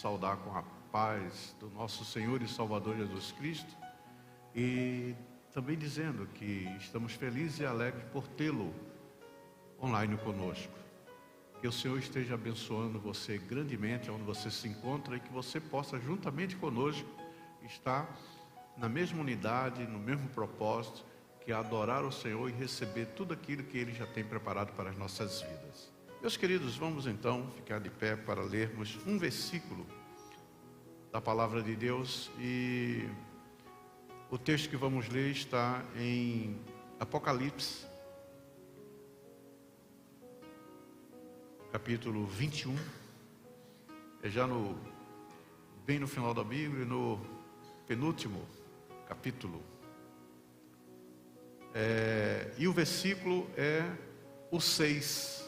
saudar com a paz do nosso Senhor e Salvador Jesus Cristo e também dizendo que estamos felizes e alegres por tê-lo online conosco. Que o Senhor esteja abençoando você grandemente onde você se encontra e que você possa juntamente conosco estar na mesma unidade, no mesmo propósito, que é adorar o Senhor e receber tudo aquilo que Ele já tem preparado para as nossas vidas. Meus queridos, vamos então ficar de pé para lermos um versículo da Palavra de Deus. E o texto que vamos ler está em Apocalipse, capítulo 21. É já bem no final da Bíblia, no penúltimo capítulo. E o versículo é o 6.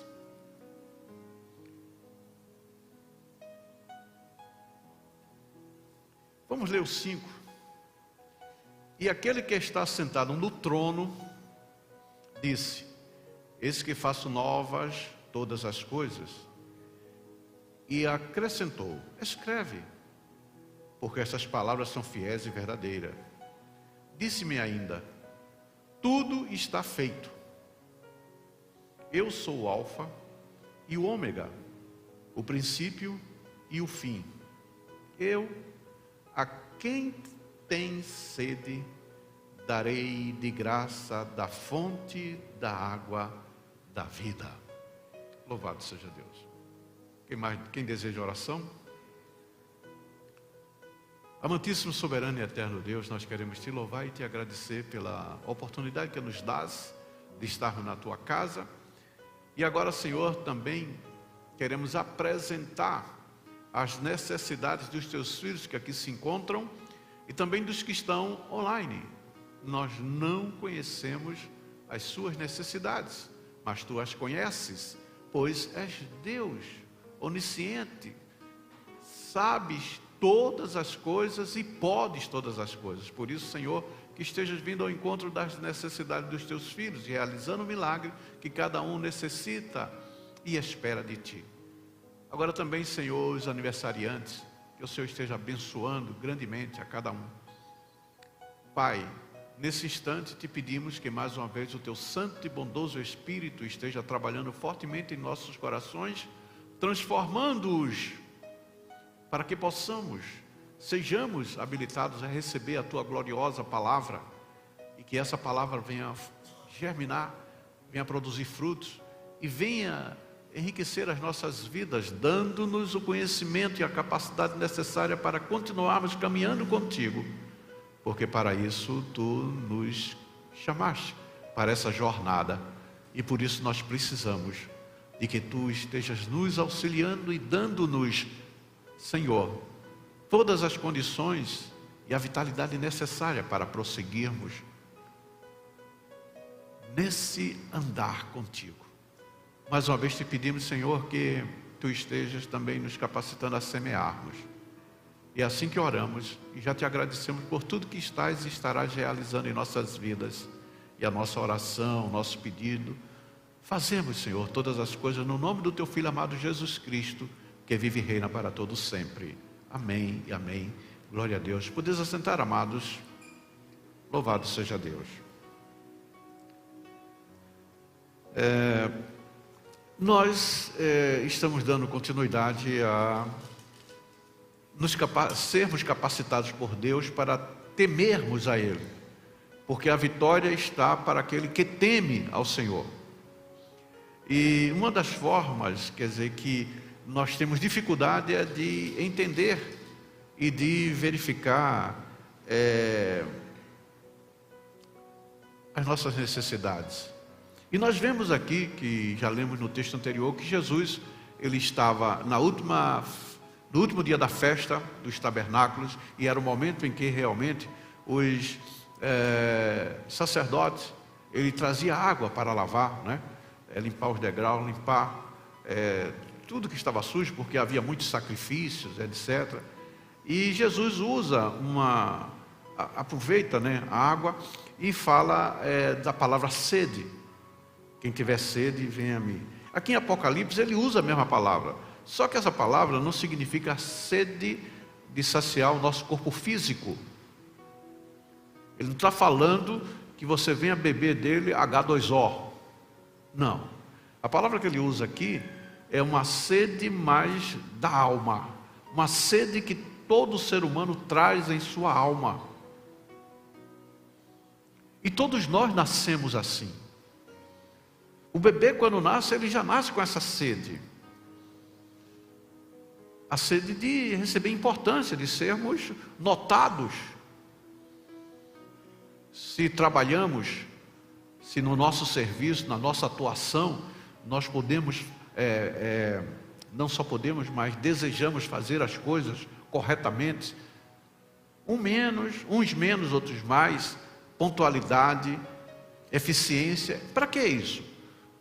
Vamos ler o 5. E aquele que está sentado no trono disse: eis que faço novas todas as coisas. E acrescentou: escreve, porque essas palavras são fiéis e verdadeiras. Disse-me ainda: tudo está feito. Eu sou o Alfa e o Ômega, o princípio e o fim. Eu, a quem tem sede, darei de graça da fonte da água da vida. Louvado seja Deus. Quem deseja oração? Amantíssimo, soberano e eterno Deus, nós queremos te louvar e te agradecer pela oportunidade que nos dás de estarmos na tua casa. E agora, Senhor, também queremos apresentar as necessidades dos teus filhos que aqui se encontram e também dos que estão online. Nós não conhecemos as suas necessidades, mas tu as conheces, pois és Deus onisciente, sabes todas as coisas e podes todas as coisas. Por isso, Senhor, que estejas vindo ao encontro das necessidades dos teus filhos, realizando o milagre que cada um necessita e espera de ti. Agora também, Senhor, os aniversariantes, que o Senhor esteja abençoando grandemente a cada um. Pai, nesse instante te pedimos que mais uma vez o teu santo e bondoso Espírito esteja trabalhando fortemente em nossos corações, transformando-os, para que sejamos habilitados a receber a tua gloriosa palavra, e que essa palavra venha germinar, venha produzir frutos, e venha enriquecer as nossas vidas, dando-nos o conhecimento e a capacidade necessária para continuarmos caminhando contigo, porque para isso tu nos chamaste, para essa jornada, e por isso nós precisamos de que tu estejas nos auxiliando e dando-nos, Senhor, todas as condições e a vitalidade necessária para prosseguirmos nesse andar contigo. Mais uma vez te pedimos, Senhor, que tu estejas também nos capacitando a semearmos. E é assim que oramos e já te agradecemos por tudo que estás e estarás realizando em nossas vidas. E a nossa oração, o nosso pedido, fazemos, Senhor, todas as coisas no nome do teu Filho amado Jesus Cristo, que vive e reina para todos sempre. Amém e amém. Glória a Deus. Podeis assentar, amados. Louvado seja Deus. Nós estamos dando continuidade a sermos capacitados por Deus para temermos a Ele, porque a vitória está para aquele que teme ao Senhor. E uma das formas, quer dizer, que nós temos dificuldade é de entender e de verificar as nossas necessidades. E nós vemos aqui, que já lemos no texto anterior, que Jesus, ele estava no último dia da festa dos tabernáculos, e era o momento em que realmente os sacerdotes, ele trazia água para lavar, né? Limpar os degraus, limpar tudo que estava sujo, porque havia muitos sacrifícios, etc. E Jesus aproveita, né, a água e fala da palavra sede. Quem tiver sede, venha a mim. Aqui em Apocalipse ele usa a mesma palavra. Só que essa palavra não significa sede de saciar o nosso corpo físico. Ele não está falando que você venha beber dele H2O. Não. A palavra que ele usa aqui é uma sede mais da alma. Uma sede que todo ser humano traz em sua alma. E todos nós nascemos assim. O bebê, quando nasce, ele já nasce com essa sede. A sede de receber importância, de sermos notados. Se trabalhamos, se no nosso serviço, na nossa atuação, nós podemos, não só podemos, mas desejamos fazer as coisas corretamente, uns menos, outros mais, pontualidade, eficiência. Para que isso?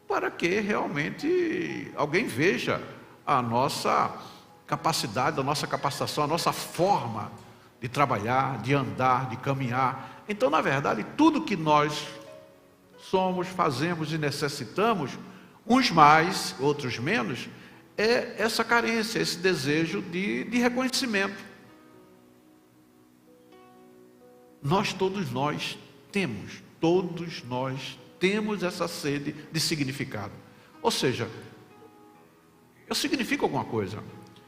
Para que realmente alguém veja a nossa capacidade, a nossa capacitação, a nossa forma de trabalhar, de andar, de caminhar. Então, na verdade, tudo que nós somos, fazemos e necessitamos, uns mais, outros menos, é essa carência, esse desejo de reconhecimento. Todos nós temos essa sede de significado. Ou seja, eu significo alguma coisa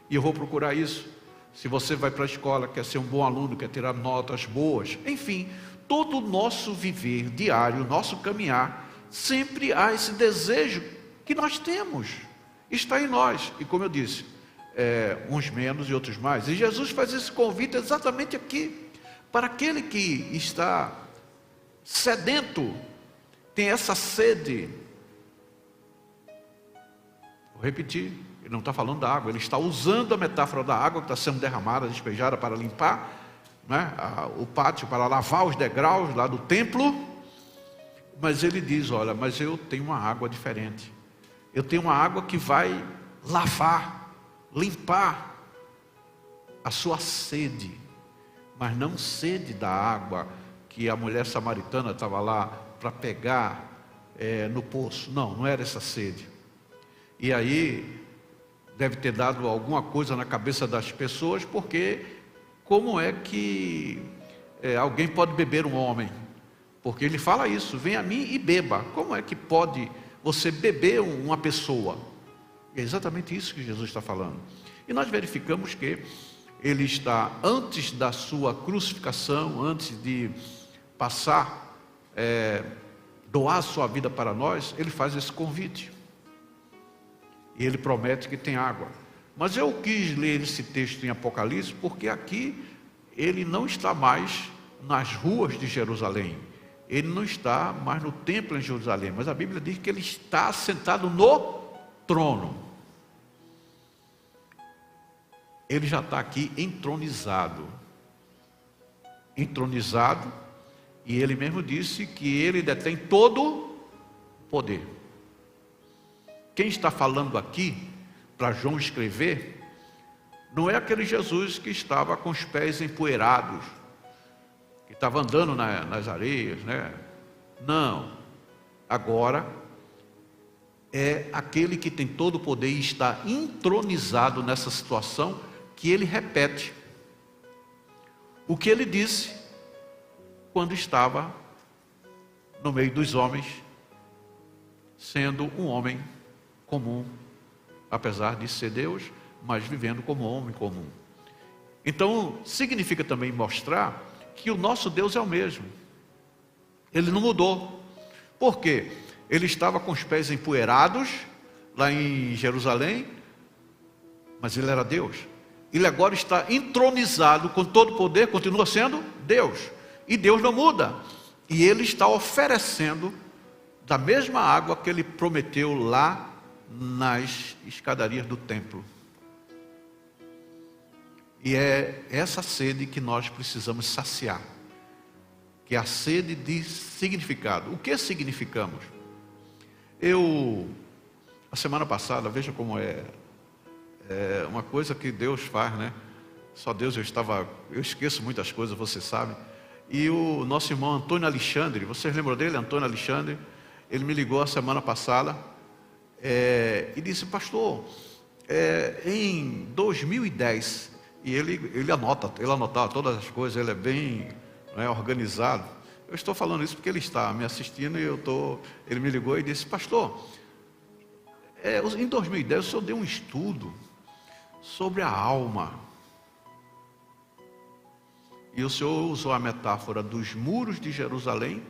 e eu vou procurar isso. Se você vai para a escola, quer ser um bom aluno, quer tirar notas boas, enfim, todo o nosso viver diário, o nosso caminhar, sempre há esse desejo que nós temos, está em nós. E como eu disse, uns menos e outros mais. E Jesus faz esse convite exatamente aqui, para aquele que está sedento, tem essa sede. Vou repetir, ele não está falando da água, ele está usando a metáfora da água que está sendo derramada, despejada para limpar, né, o pátio, para lavar os degraus lá do templo. Mas ele diz, olha, mas eu tenho uma água diferente. Eu tenho uma água que vai lavar, limpar a sua sede. Mas não sede da água que a mulher samaritana estava lá para pegar no poço. Não era essa sede. E aí deve ter dado alguma coisa na cabeça das pessoas, porque como é que alguém pode beber um homem? Porque ele fala isso, vem a mim e beba. Como é que pode você beber uma pessoa? É exatamente isso que Jesus está falando. E nós verificamos que ele está, antes da sua crucificação, antes de passar, doar a sua vida para nós, ele faz esse convite. E ele promete que tem água. Mas eu quis ler esse texto em Apocalipse, porque aqui ele não está mais nas ruas de Jerusalém. Ele não está mais no templo em Jerusalém. Mas a Bíblia diz que ele está sentado no trono. Ele já está aqui entronizado. Entronizado. E ele mesmo disse que ele detém todo o poder. Quem está falando aqui, para João escrever, não é aquele Jesus que estava com os pés empoeirados, que estava andando nas areias, né? Não. Agora, é aquele que tem todo o poder e está entronizado nessa situação, que ele repete o que ele disse quando estava no meio dos homens, sendo um homem comum, apesar de ser Deus, mas vivendo como homem comum. Então, significa também mostrar que o nosso Deus é o mesmo. Ele não mudou. Por quê? Ele estava com os pés empoeirados lá em Jerusalém, mas ele era Deus. Ele agora está entronizado com todo o poder, continua sendo Deus. E Deus não muda. E ele está oferecendo da mesma água que ele prometeu lá nas escadarias do templo. E é essa sede que nós precisamos saciar, que é a sede de significado. O que significamos? A semana passada, veja como é uma coisa que Deus faz, né? Só Deus, eu esqueço muitas coisas, você sabe. E o nosso irmão Antônio Alexandre, vocês lembram dele? Antônio Alexandre, ele me ligou a semana passada e disse: pastor, em 2010, e ele anotava todas as coisas, ele é bem, né, organizado. Eu estou falando isso porque ele está me assistindo e ele me ligou e disse: pastor, em 2010 o senhor deu um estudo sobre a alma. E o senhor usou a metáfora dos muros de Jerusalém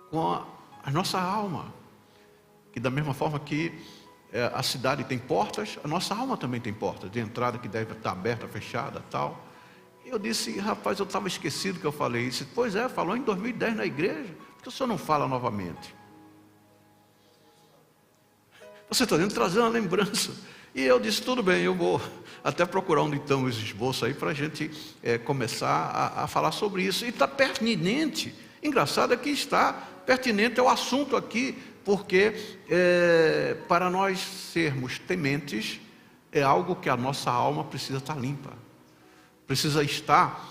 com a nossa alma. Que da mesma forma que a cidade tem portas, a nossa alma também tem portas de entrada que deve estar aberta, fechada, tal. E eu disse: rapaz, eu estava esquecido que eu falei isso. Pois é, falou em 2010 na igreja, por que o senhor não fala novamente? Você está trazendo uma lembrança. E eu disse: tudo bem, eu vou até procurar onde estão os esboços aí para a gente começar a falar sobre isso. E está pertinente. Engraçado é que está pertinente ao assunto aqui, porque para nós sermos tementes é algo que a nossa alma precisa estar limpa. Precisa estar,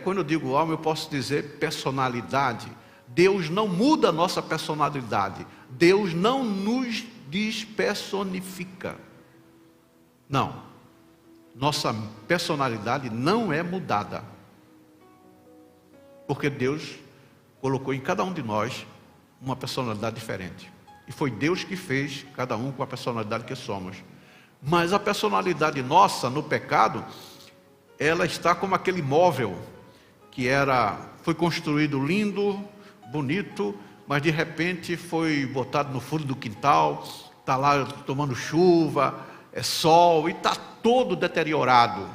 quando eu digo alma, eu posso dizer personalidade. Deus não muda a nossa personalidade. Deus não nos despersonifica. Não. Nossa personalidade não é mudada. Porque Deus colocou em cada um de nós uma personalidade diferente. E foi Deus que fez cada um com a personalidade que somos. Mas a personalidade nossa no pecado, ela está como aquele móvel que foi construído lindo, bonito, mas de repente foi botado no fundo do quintal, está lá tomando chuva, sol e está todo deteriorado.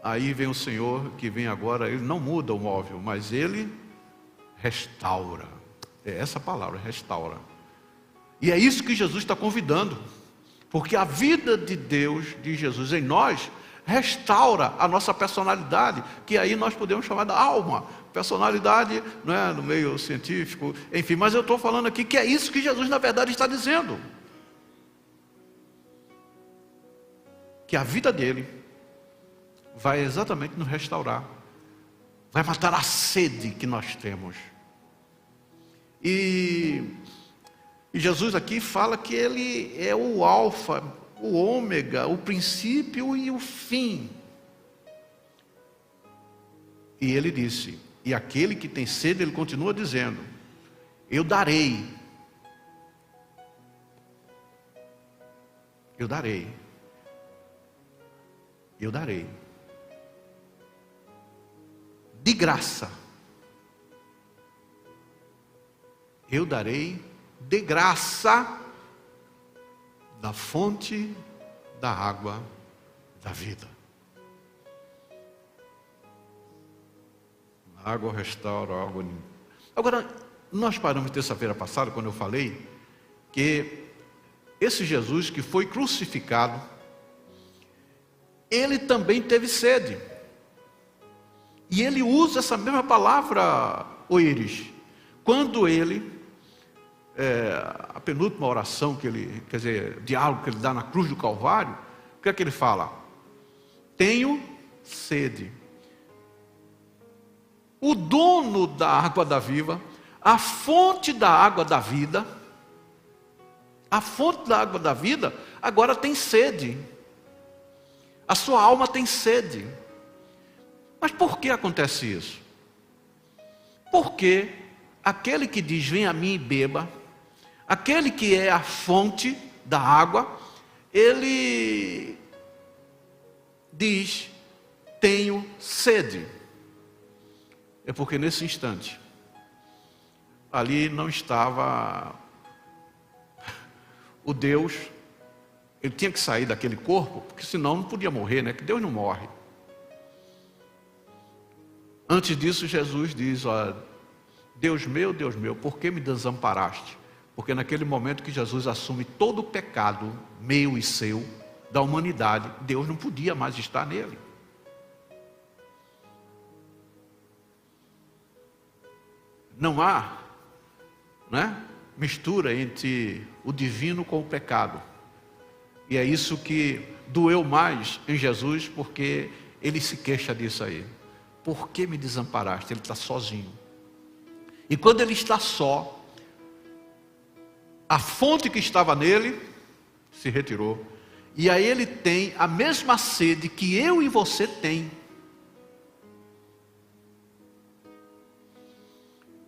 Aí vem o Senhor, que vem agora, Ele não muda o móvel, mas Ele restaura. É essa palavra, restaura. E é isso que Jesus está convidando, porque a vida de Deus, de Jesus em nós, restaura a nossa personalidade, que aí nós podemos chamar da alma. Personalidade, não é, no meio científico, enfim, mas eu estou falando aqui que é isso que Jesus na verdade está dizendo. Que a vida dele vai exatamente nos restaurar, vai matar a sede que nós temos. E Jesus aqui fala que ele é o alfa, o ômega, o princípio e o fim. E ele disse, e aquele que tem sede, ele continua dizendo: eu darei. Eu darei. Eu darei. De graça. Eu darei de graça da fonte da água da vida. A água restaura, a água limpa. Agora, nós paramos terça-feira passada, quando eu falei que esse Jesus que foi crucificado, ele também teve sede. E ele usa essa mesma palavra, Oíris, quando ele, a penúltima oração que ele, quer dizer, diálogo que ele dá na cruz do Calvário, o que é que ele fala? Tenho sede. O dono da água da vida, a fonte da água da vida, agora tem sede. A sua alma tem sede. Mas por que acontece isso? Porque aquele que diz, vem a mim e beba, aquele que é a fonte da água, ele diz, tenho sede. É porque nesse instante, ali não estava o Deus, ele tinha que sair daquele corpo, porque senão não podia morrer, né? Que Deus não morre. Antes disso, Jesus diz, ó, Deus meu, por que me desamparaste? Porque naquele momento que Jesus assume todo o pecado, meu e seu, da humanidade, Deus não podia mais estar nele. Não há, né, mistura entre o divino com o pecado. E é isso que doeu mais em Jesus, porque ele se queixa disso aí. Por que me desamparaste? Ele está sozinho. E quando ele está só, a fonte que estava nele se retirou. E aí ele tem a mesma sede que eu e você tem.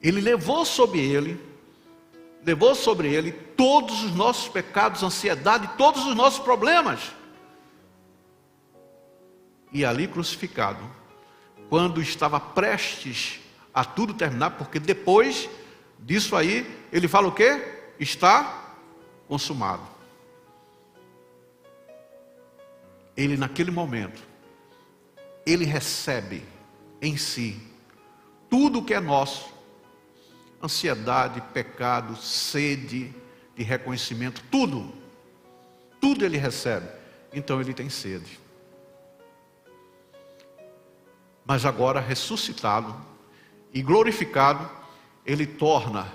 Ele levou sobre ele todos os nossos pecados, ansiedade, todos os nossos problemas. E ali crucificado, quando estava prestes a tudo terminar, porque depois disso aí, ele fala o quê? Está consumado. Ele naquele momento, ele recebe em si tudo o que é nosso, ansiedade, pecado, sede de reconhecimento, tudo ele recebe. Então ele tem sede. Mas agora ressuscitado e glorificado, ele torna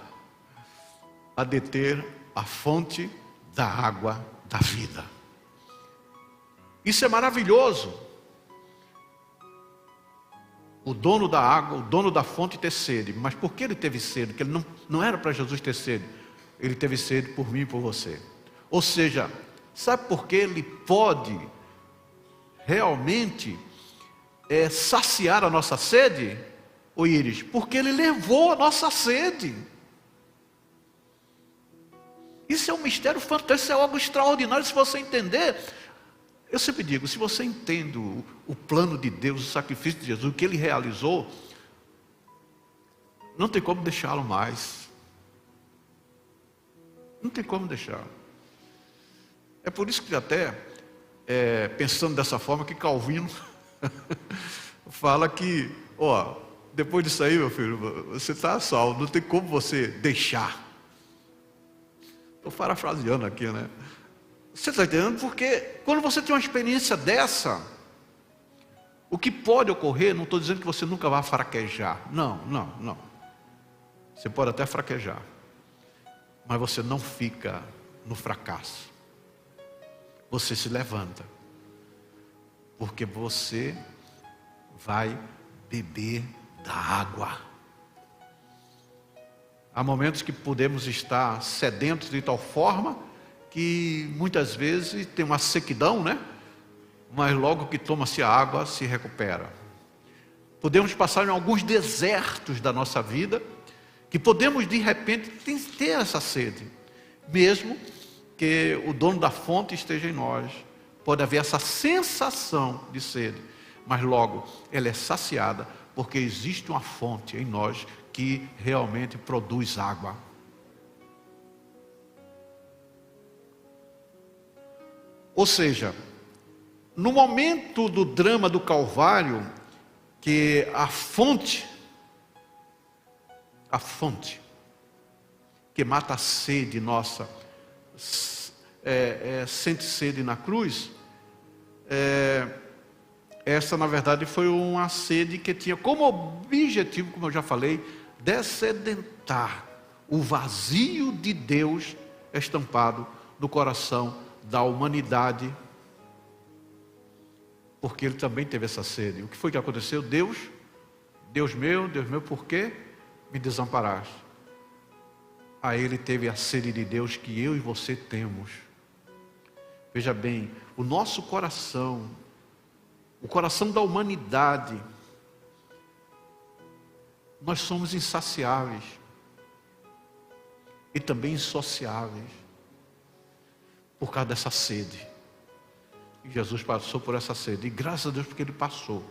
a deter a fonte da água da vida. Isso é maravilhoso. O dono da água, o dono da fonte ter sede. Mas por que ele teve sede? Porque ele não era para Jesus ter sede. Ele teve sede por mim e por você. Ou seja, sabe por que ele pode realmente saciar a nossa sede, ô Íris? Porque ele levou a nossa sede. Isso é um mistério fantástico, isso é algo extraordinário se você entender. Eu sempre digo, se você entende o plano de Deus, o sacrifício de Jesus, o que ele realizou, não tem como deixá-lo mais. Não tem como deixar. É por isso que até, pensando dessa forma, que Calvino fala que, depois disso aí, meu filho, você está salvo, não tem como você deixar. Estou parafraseando aqui, né? Você está entendendo? Porque quando você tem uma experiência dessa, o que pode ocorrer, não estou dizendo que você nunca vai fraquejar. Não. Você pode até fraquejar, mas você não fica no fracasso. Você se levanta, porque você vai beber da água. Há momentos que podemos estar sedentos de tal forma que muitas vezes tem uma sequidão, né? Mas logo que toma-se a água, se recupera. Podemos passar em alguns desertos da nossa vida, que podemos de repente ter essa sede, mesmo que o dono da fonte esteja em nós. Pode haver essa sensação de sede, mas logo ela é saciada, porque existe uma fonte em nós que realmente produz água. Ou seja, no momento do drama do Calvário, que a fonte que mata a sede nossa, sente sede na cruz, essa na verdade foi uma sede que tinha como objetivo, como eu já falei, descedentar o vazio de Deus estampado no coração da humanidade, porque ele também teve essa sede. O que foi que aconteceu? Deus meu, por que me desamparaste? Aí ele teve a sede de Deus que eu e você temos. Veja bem, o nosso coração, o coração da humanidade, nós somos insaciáveis e também insociáveis por causa dessa sede. E Jesus passou por essa sede, e graças a Deus porque ele passou.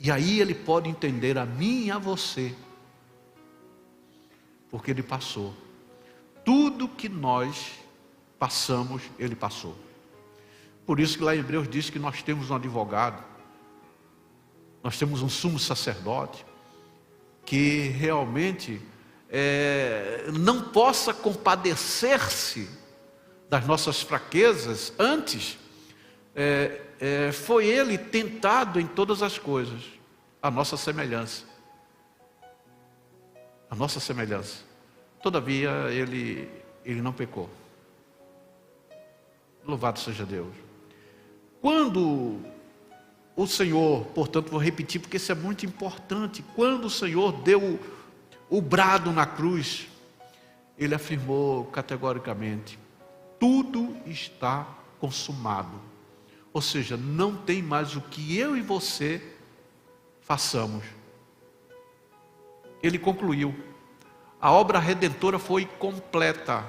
E aí ele pode entender a mim e a você, porque ele passou. Tudo que nós passamos, ele passou. Por isso que lá em Hebreus diz que nós temos um advogado, nós temos um sumo sacerdote, que realmente não possa compadecer-se das nossas fraquezas. Antes, foi ele tentado em todas as coisas, a nossa semelhança. A nossa semelhança. Todavia, ele não pecou. Louvado seja Deus. Quando o Senhor, portanto, vou repetir porque isso é muito importante, quando o Senhor deu o brado na cruz, ele afirmou categoricamente: tudo está consumado. Ou seja, não tem mais o que eu e você façamos. Ele concluiu. A obra redentora foi completa.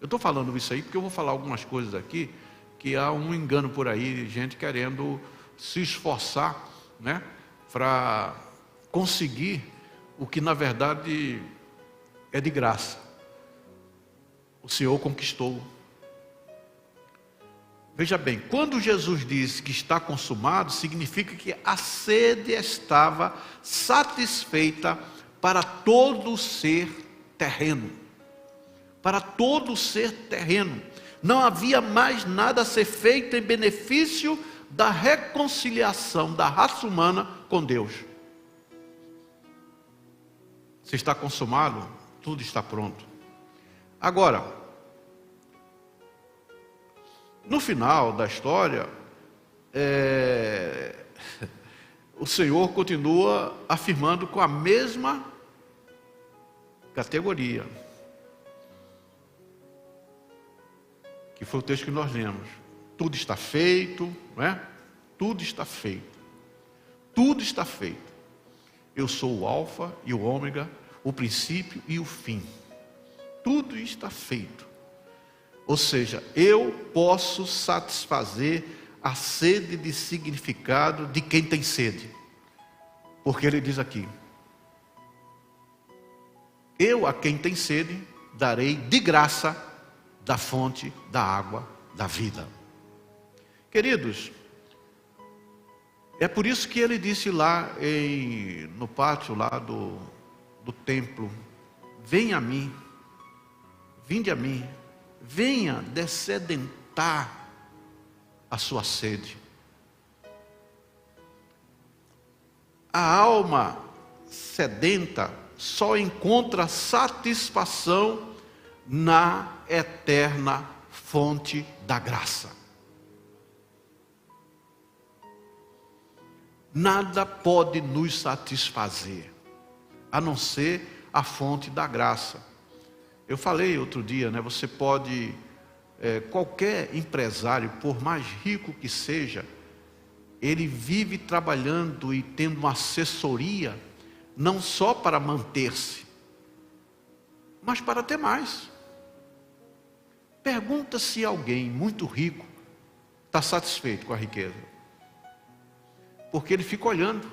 Eu estou falando isso aí porque eu vou falar algumas coisas aqui, que há um engano por aí, gente querendo se esforçar, né, para conseguir o que na verdade é de graça. O Senhor conquistou. Veja bem, quando Jesus diz que está consumado, significa que a sede estava satisfeita para todo ser terreno. Para todo ser terreno. Não havia mais nada a ser feito em benefício da reconciliação da raça humana com Deus. Se está consumado, tudo está pronto. Agora, no final da história, o Senhor continua afirmando com a mesma categoria, que foi o texto que nós lemos. Tudo está feito, não é? Tudo está feito. Tudo está feito. Eu sou o alfa e o ômega, o princípio e o fim. Tudo está feito. Ou seja, eu posso satisfazer a sede de significado de quem tem sede. Porque ele diz aqui: eu a quem tem sede darei de graça da fonte da água da vida. Queridos, é por isso que ele disse lá no pátio lá do templo: venha a mim, vinde a mim, venha dessedentar a sua sede. A alma sedenta só encontra satisfação na eterna fonte da graça. Nada pode nos satisfazer, a não ser a fonte da graça. Eu falei outro dia, né? Você pode, qualquer empresário, por mais rico que seja, ele vive trabalhando e tendo uma assessoria, não só para manter-se, mas para ter mais. Pergunta se alguém muito rico está satisfeito com a riqueza. Porque ele fica olhando,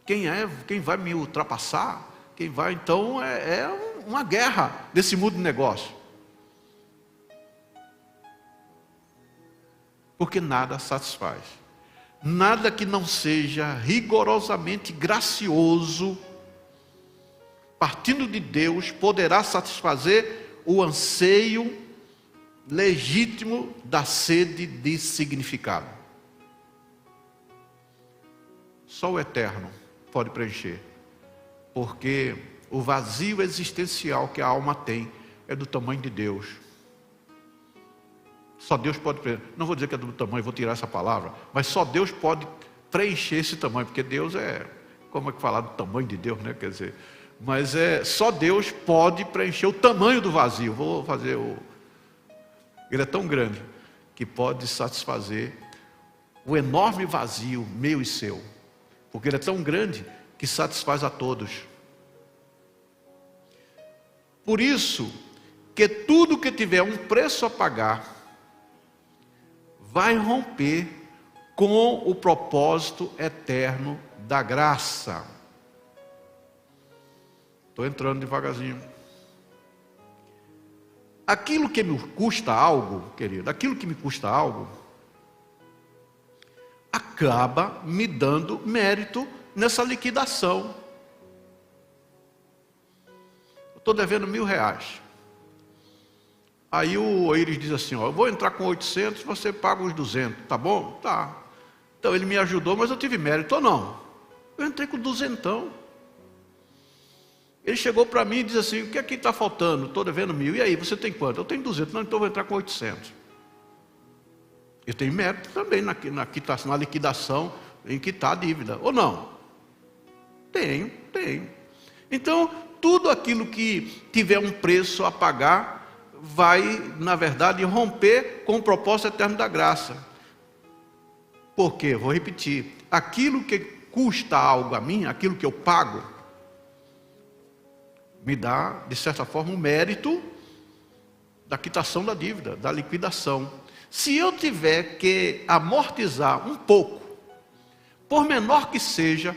quem vai me ultrapassar, quem vai, então é uma guerra desse mundo de negócio. Porque nada satisfaz. Nada que não seja rigorosamente gracioso, partindo de Deus, poderá satisfazer o anseio legítimo da sede de significado. Só o eterno pode preencher, porque o vazio existencial que a alma tem é do tamanho de Deus. Só Deus pode preencher. Não vou dizer que é do tamanho, vou tirar essa palavra, mas só Deus pode preencher esse tamanho, porque Deus como é que falar do tamanho de Deus, né? Quer dizer, mas só Deus pode preencher o tamanho do vazio. Vou fazer ele é tão grande que pode satisfazer o enorme vazio meu e seu, porque ele é tão grande que satisfaz a todos. Por isso que tudo que tiver um preço a pagar vai romper com o propósito eterno da graça. Estou entrando devagarzinho. Aquilo que me custa algo, querido, aquilo que me custa algo, acaba me dando mérito nessa liquidação. Eu estou devendo R$1.000. Aí o Eiris diz assim, eu vou entrar com 800, você paga os 200, tá bom? Tá. Então ele me ajudou, mas eu tive mérito ou não? Eu entrei com 200. Ele chegou para mim e disse assim, o que aqui está faltando? Estou devendo 1.000, e aí, você tem quanto? Eu tenho 200, não, então eu vou entrar com 800. Eu tenho mérito também na liquidação em que está a dívida, ou não? Tenho. Então, tudo aquilo que tiver um preço a pagar, vai, na verdade, romper com o propósito eterno da graça. Por quê? Vou repetir. Aquilo que custa algo a mim, aquilo que eu pago, me dá, de certa forma, um mérito da quitação da dívida, da liquidação. Se eu tiver que amortizar um pouco, por menor que seja,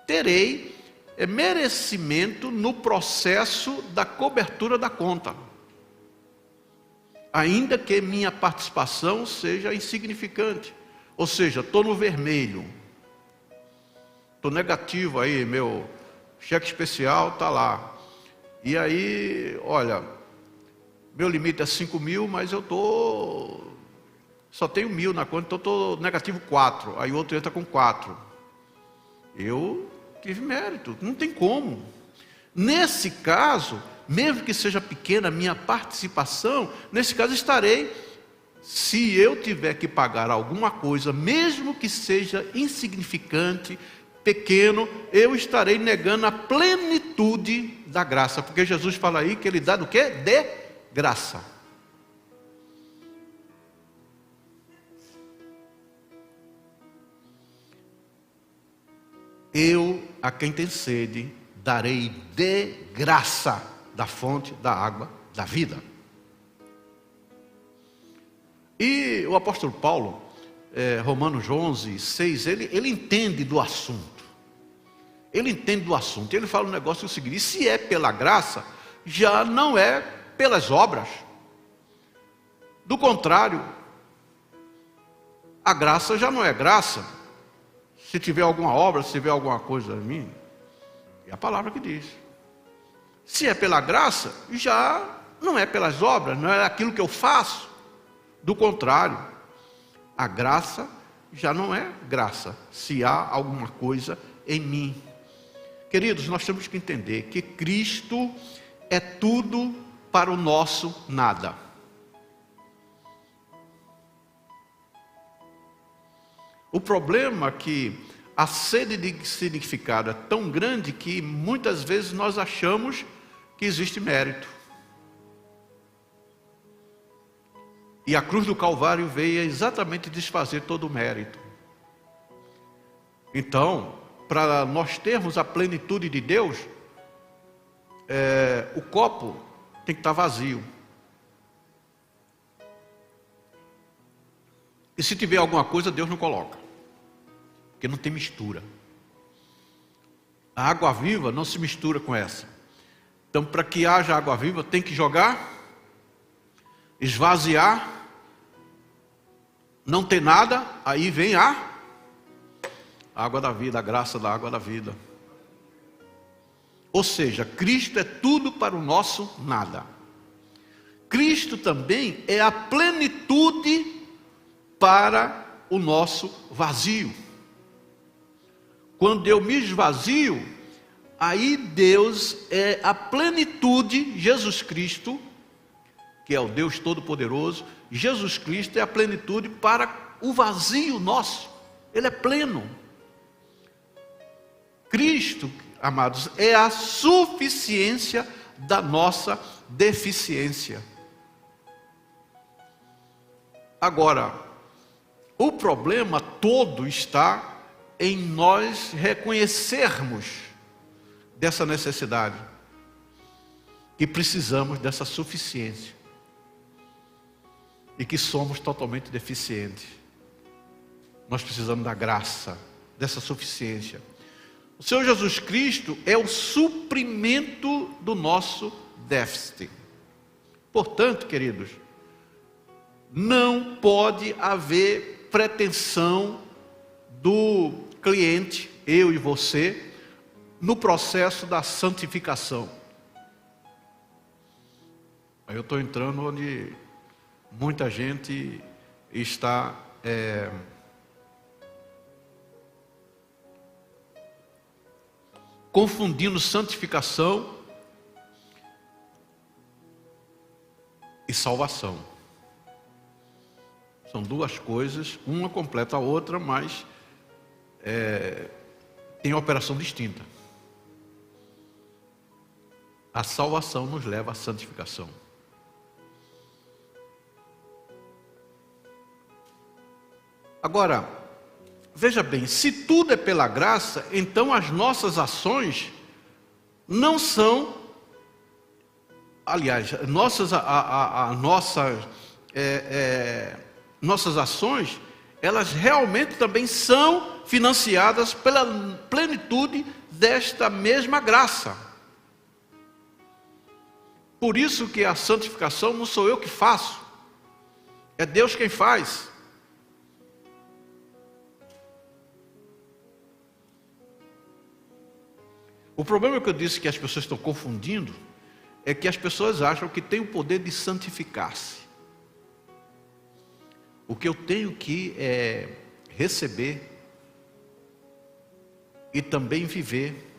terei merecimento no processo da cobertura da conta, ainda que minha participação seja insignificante. Ou seja, estou no vermelho, estou negativo aí, meu cheque especial está lá. E aí, olha, meu limite é 5.000, mas eu só tenho 1.000 na conta, então estou negativo 4. Aí o outro entra com 4. Eu tive mérito, não tem como. Nesse caso, mesmo que seja pequena a minha participação, nesse caso estarei, se eu tiver que pagar alguma coisa, mesmo que seja insignificante, pequeno, eu estarei negando a plenitude da graça, porque Jesus fala aí que ele dá do quê? De graça. Eu, a quem tem sede, darei de graça da fonte da água da vida. E o apóstolo Paulo, Romanos 11, 6, ele entende do assunto. Ele entende do assunto. Ele fala um negócio seguinte: se é pela graça, já não é pelas obras. Do contrário, a graça já não é graça. Se tiver alguma obra, se tiver alguma coisa em mim, é a palavra que diz. Se é pela graça, já não é pelas obras, não é aquilo que eu faço. Do contrário, a graça já não é graça, se há alguma coisa em mim. Queridos, nós temos que entender que Cristo é tudo para o nosso nada. O problema é que a sede de significado é tão grande que muitas vezes nós achamos que existe mérito. E a cruz do Calvário veio exatamente desfazer todo o mérito. Então, para nós termos a plenitude de Deus, o copo tem que estar vazio. E se tiver alguma coisa, Deus não coloca, porque não tem mistura. A água viva não se mistura com essa. Então, para que haja água viva, tem que jogar, esvaziar, não ter nada, aí vem a água da vida, a graça da água da vida. Ou seja, Cristo é tudo para o nosso nada. Cristo também é a plenitude para o nosso vazio. Quando eu me esvazio, aí Deus é a plenitude, Jesus Cristo, que é o Deus Todo-Poderoso. Jesus Cristo é a plenitude para o vazio nosso. Ele é pleno. Cristo, amados, é a suficiência da nossa deficiência. Agora, o problema todo está em nós reconhecermos dessa necessidade, que precisamos dessa suficiência e que somos totalmente deficientes. Nós precisamos da graça, dessa suficiência. O Senhor Jesus Cristo é o suprimento do nosso déficit. Portanto, queridos, não pode haver pretensão do cliente, eu e você, no processo da santificação. Aí eu estou entrando onde muita gente está confundindo santificação e salvação. São duas coisas, uma completa a outra, mas tem operação distinta. A salvação nos leva à santificação. Agora, veja bem, se tudo é pela graça, então as nossas ações não são, aliás, nossas ações, elas realmente também são financiadas pela plenitude desta mesma graça. Por isso que a santificação não sou eu que faço, é Deus quem faz. O problema que eu disse que as pessoas estão confundindo é que as pessoas acham que tem o poder de santificar-se. O que eu tenho que receber e também viver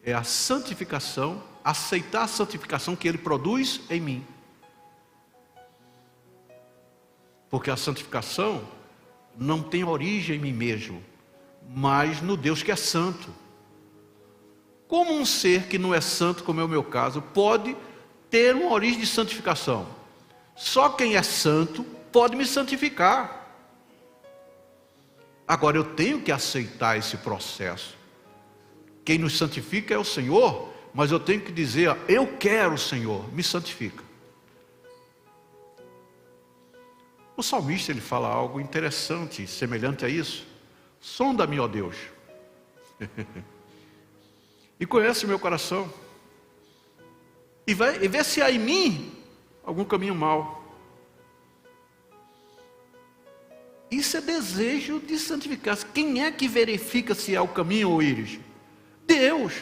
é a santificação, aceitar a santificação que Ele produz em mim. Porque a santificação não tem origem em mim mesmo, mas no Deus que é santo. Como um ser que não é santo, como é o meu caso, pode ter uma origem de santificação? Só quem é santo pode me santificar. Agora eu tenho que aceitar esse processo. Quem nos santifica é o Senhor, mas eu tenho que dizer, eu quero, Senhor, me santifica. O salmista ele fala algo interessante, semelhante a isso. Sonda-me, ó Deus. E conhece o meu coração. E vê se há em mim algum caminho mau. Isso é desejo de santificar-se. Quem é que verifica se é o caminho ou íris? Deus.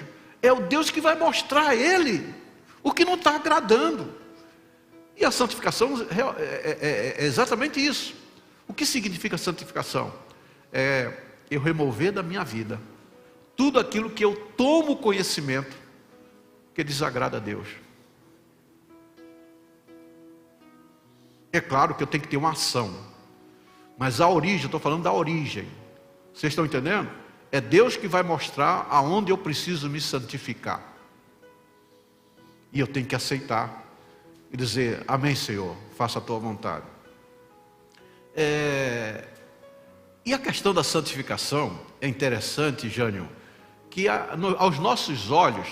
É o Deus que vai mostrar a ele o que não está agradando. E a santificação é exatamente isso. O que significa santificação? É eu remover da minha vida tudo aquilo que eu tomo conhecimento que desagrada a Deus. É claro que eu tenho que ter uma ação, mas a origem, eu estou falando da origem. Vocês estão entendendo? É Deus que vai mostrar aonde eu preciso me santificar. E eu tenho que aceitar e dizer, amém, Senhor, faça a tua vontade. E a questão da santificação é interessante, Jânio, que aos nossos olhos,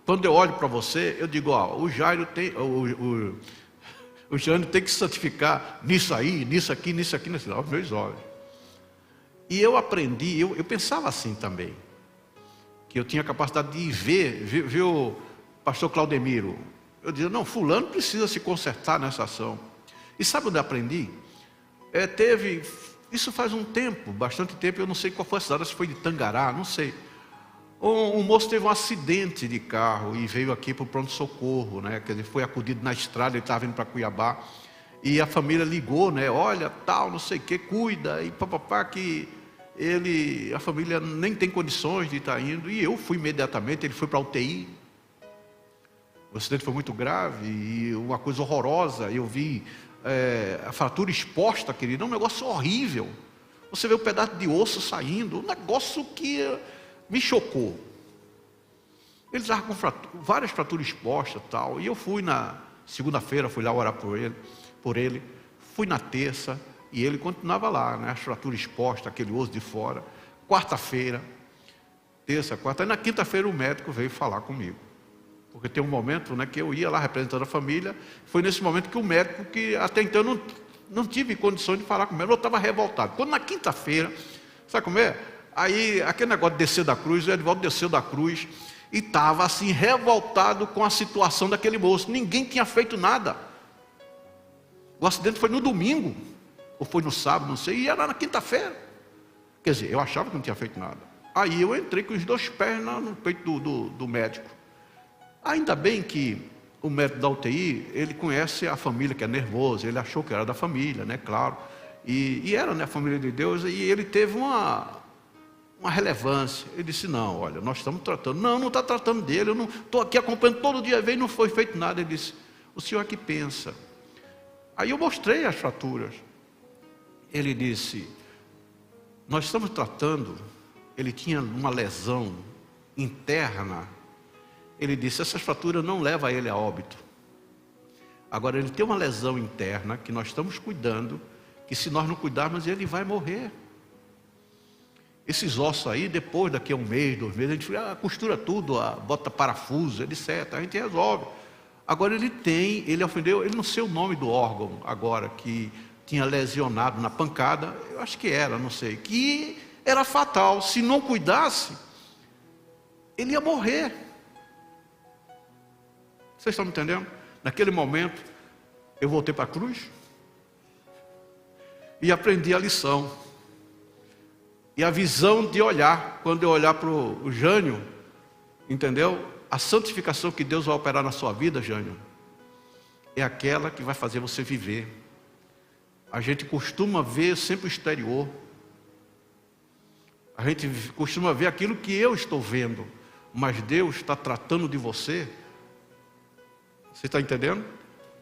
quando eu olho para você, eu digo, o Jairo tem, o Jânio tem que se santificar nisso aí, nisso aqui, aos meus olhos. E eu aprendi, eu pensava assim também, que eu tinha capacidade de ver o pastor Claudemiro. Eu dizia, não, fulano precisa se consertar nessa ação. E sabe onde eu aprendi? Isso faz um tempo, bastante tempo, eu não sei qual foi a cidade, se foi de Tangará, não sei. Um moço teve um acidente de carro e veio aqui para o pronto-socorro, né? Quer dizer, foi acudido na estrada, ele estava vindo para Cuiabá. E a família ligou, né? Olha, tal, não sei o que, cuida. E papapá, que a família nem tem condições de estar indo. E eu fui imediatamente, ele foi para a UTI. O acidente foi muito grave e uma coisa horrorosa. Eu vi a fratura exposta, querido, é um negócio horrível. Você vê um pedaço de osso saindo, um negócio que me chocou. Ele estava com várias fraturas expostas e tal. E eu fui na segunda-feira, fui lá orar por ele. Fui na terça e ele continuava lá, né? As fraturas expostas, aquele osso de fora. Quarta-feira, terça, quarta. E na quinta-feira o médico veio falar comigo. Porque tem um momento, né, que eu ia lá representando a família. Foi nesse momento que o médico, que até então eu não tive condições de falar com ele, eu estava revoltado. Quando na quinta-feira, sabe como é? Aí, aquele negócio de descer da cruz, o Edivaldo desceu da cruz e estava assim, revoltado com a situação daquele moço. Ninguém tinha feito nada. O acidente foi no domingo, ou foi no sábado, não sei, e era na quinta-feira. Quer dizer, eu achava que não tinha feito nada. Aí eu entrei com os dois pés no peito do médico. Ainda bem que o médico da UTI, ele conhece a família que é nervosa, ele achou que era da família, né, claro. E era, né, a família de Deus, e ele teve uma relevância. Ele disse, não, olha, nós estamos tratando. Não está tratando dele, eu não estou aqui acompanhando todo dia, veio e não foi feito nada. Ele disse, o senhor é que pensa. Aí eu mostrei as fraturas. Ele disse, nós estamos tratando, ele tinha uma lesão interna. Ele disse, essas fraturas não levam ele a óbito. Agora ele tem uma lesão interna que nós estamos cuidando, que se nós não cuidarmos, ele vai morrer. Esses ossos aí, depois, daqui a um mês, 2 meses, a gente costura tudo, bota parafuso, etc. A gente resolve. Agora ele ofendeu, ele não sei o nome do órgão agora, que tinha lesionado na pancada, eu acho que era, não sei, que era fatal. Se não cuidasse, ele ia morrer. Vocês estão me entendendo? Naquele momento, eu voltei para a cruz e aprendi a lição. E a visão de olhar, quando eu olhar para o Jânio, entendeu? A santificação que Deus vai operar na sua vida, Jânio, é aquela que vai fazer você viver. A gente costuma ver sempre o exterior. A gente costuma ver aquilo que eu estou vendo, mas Deus está tratando de você. Você está entendendo?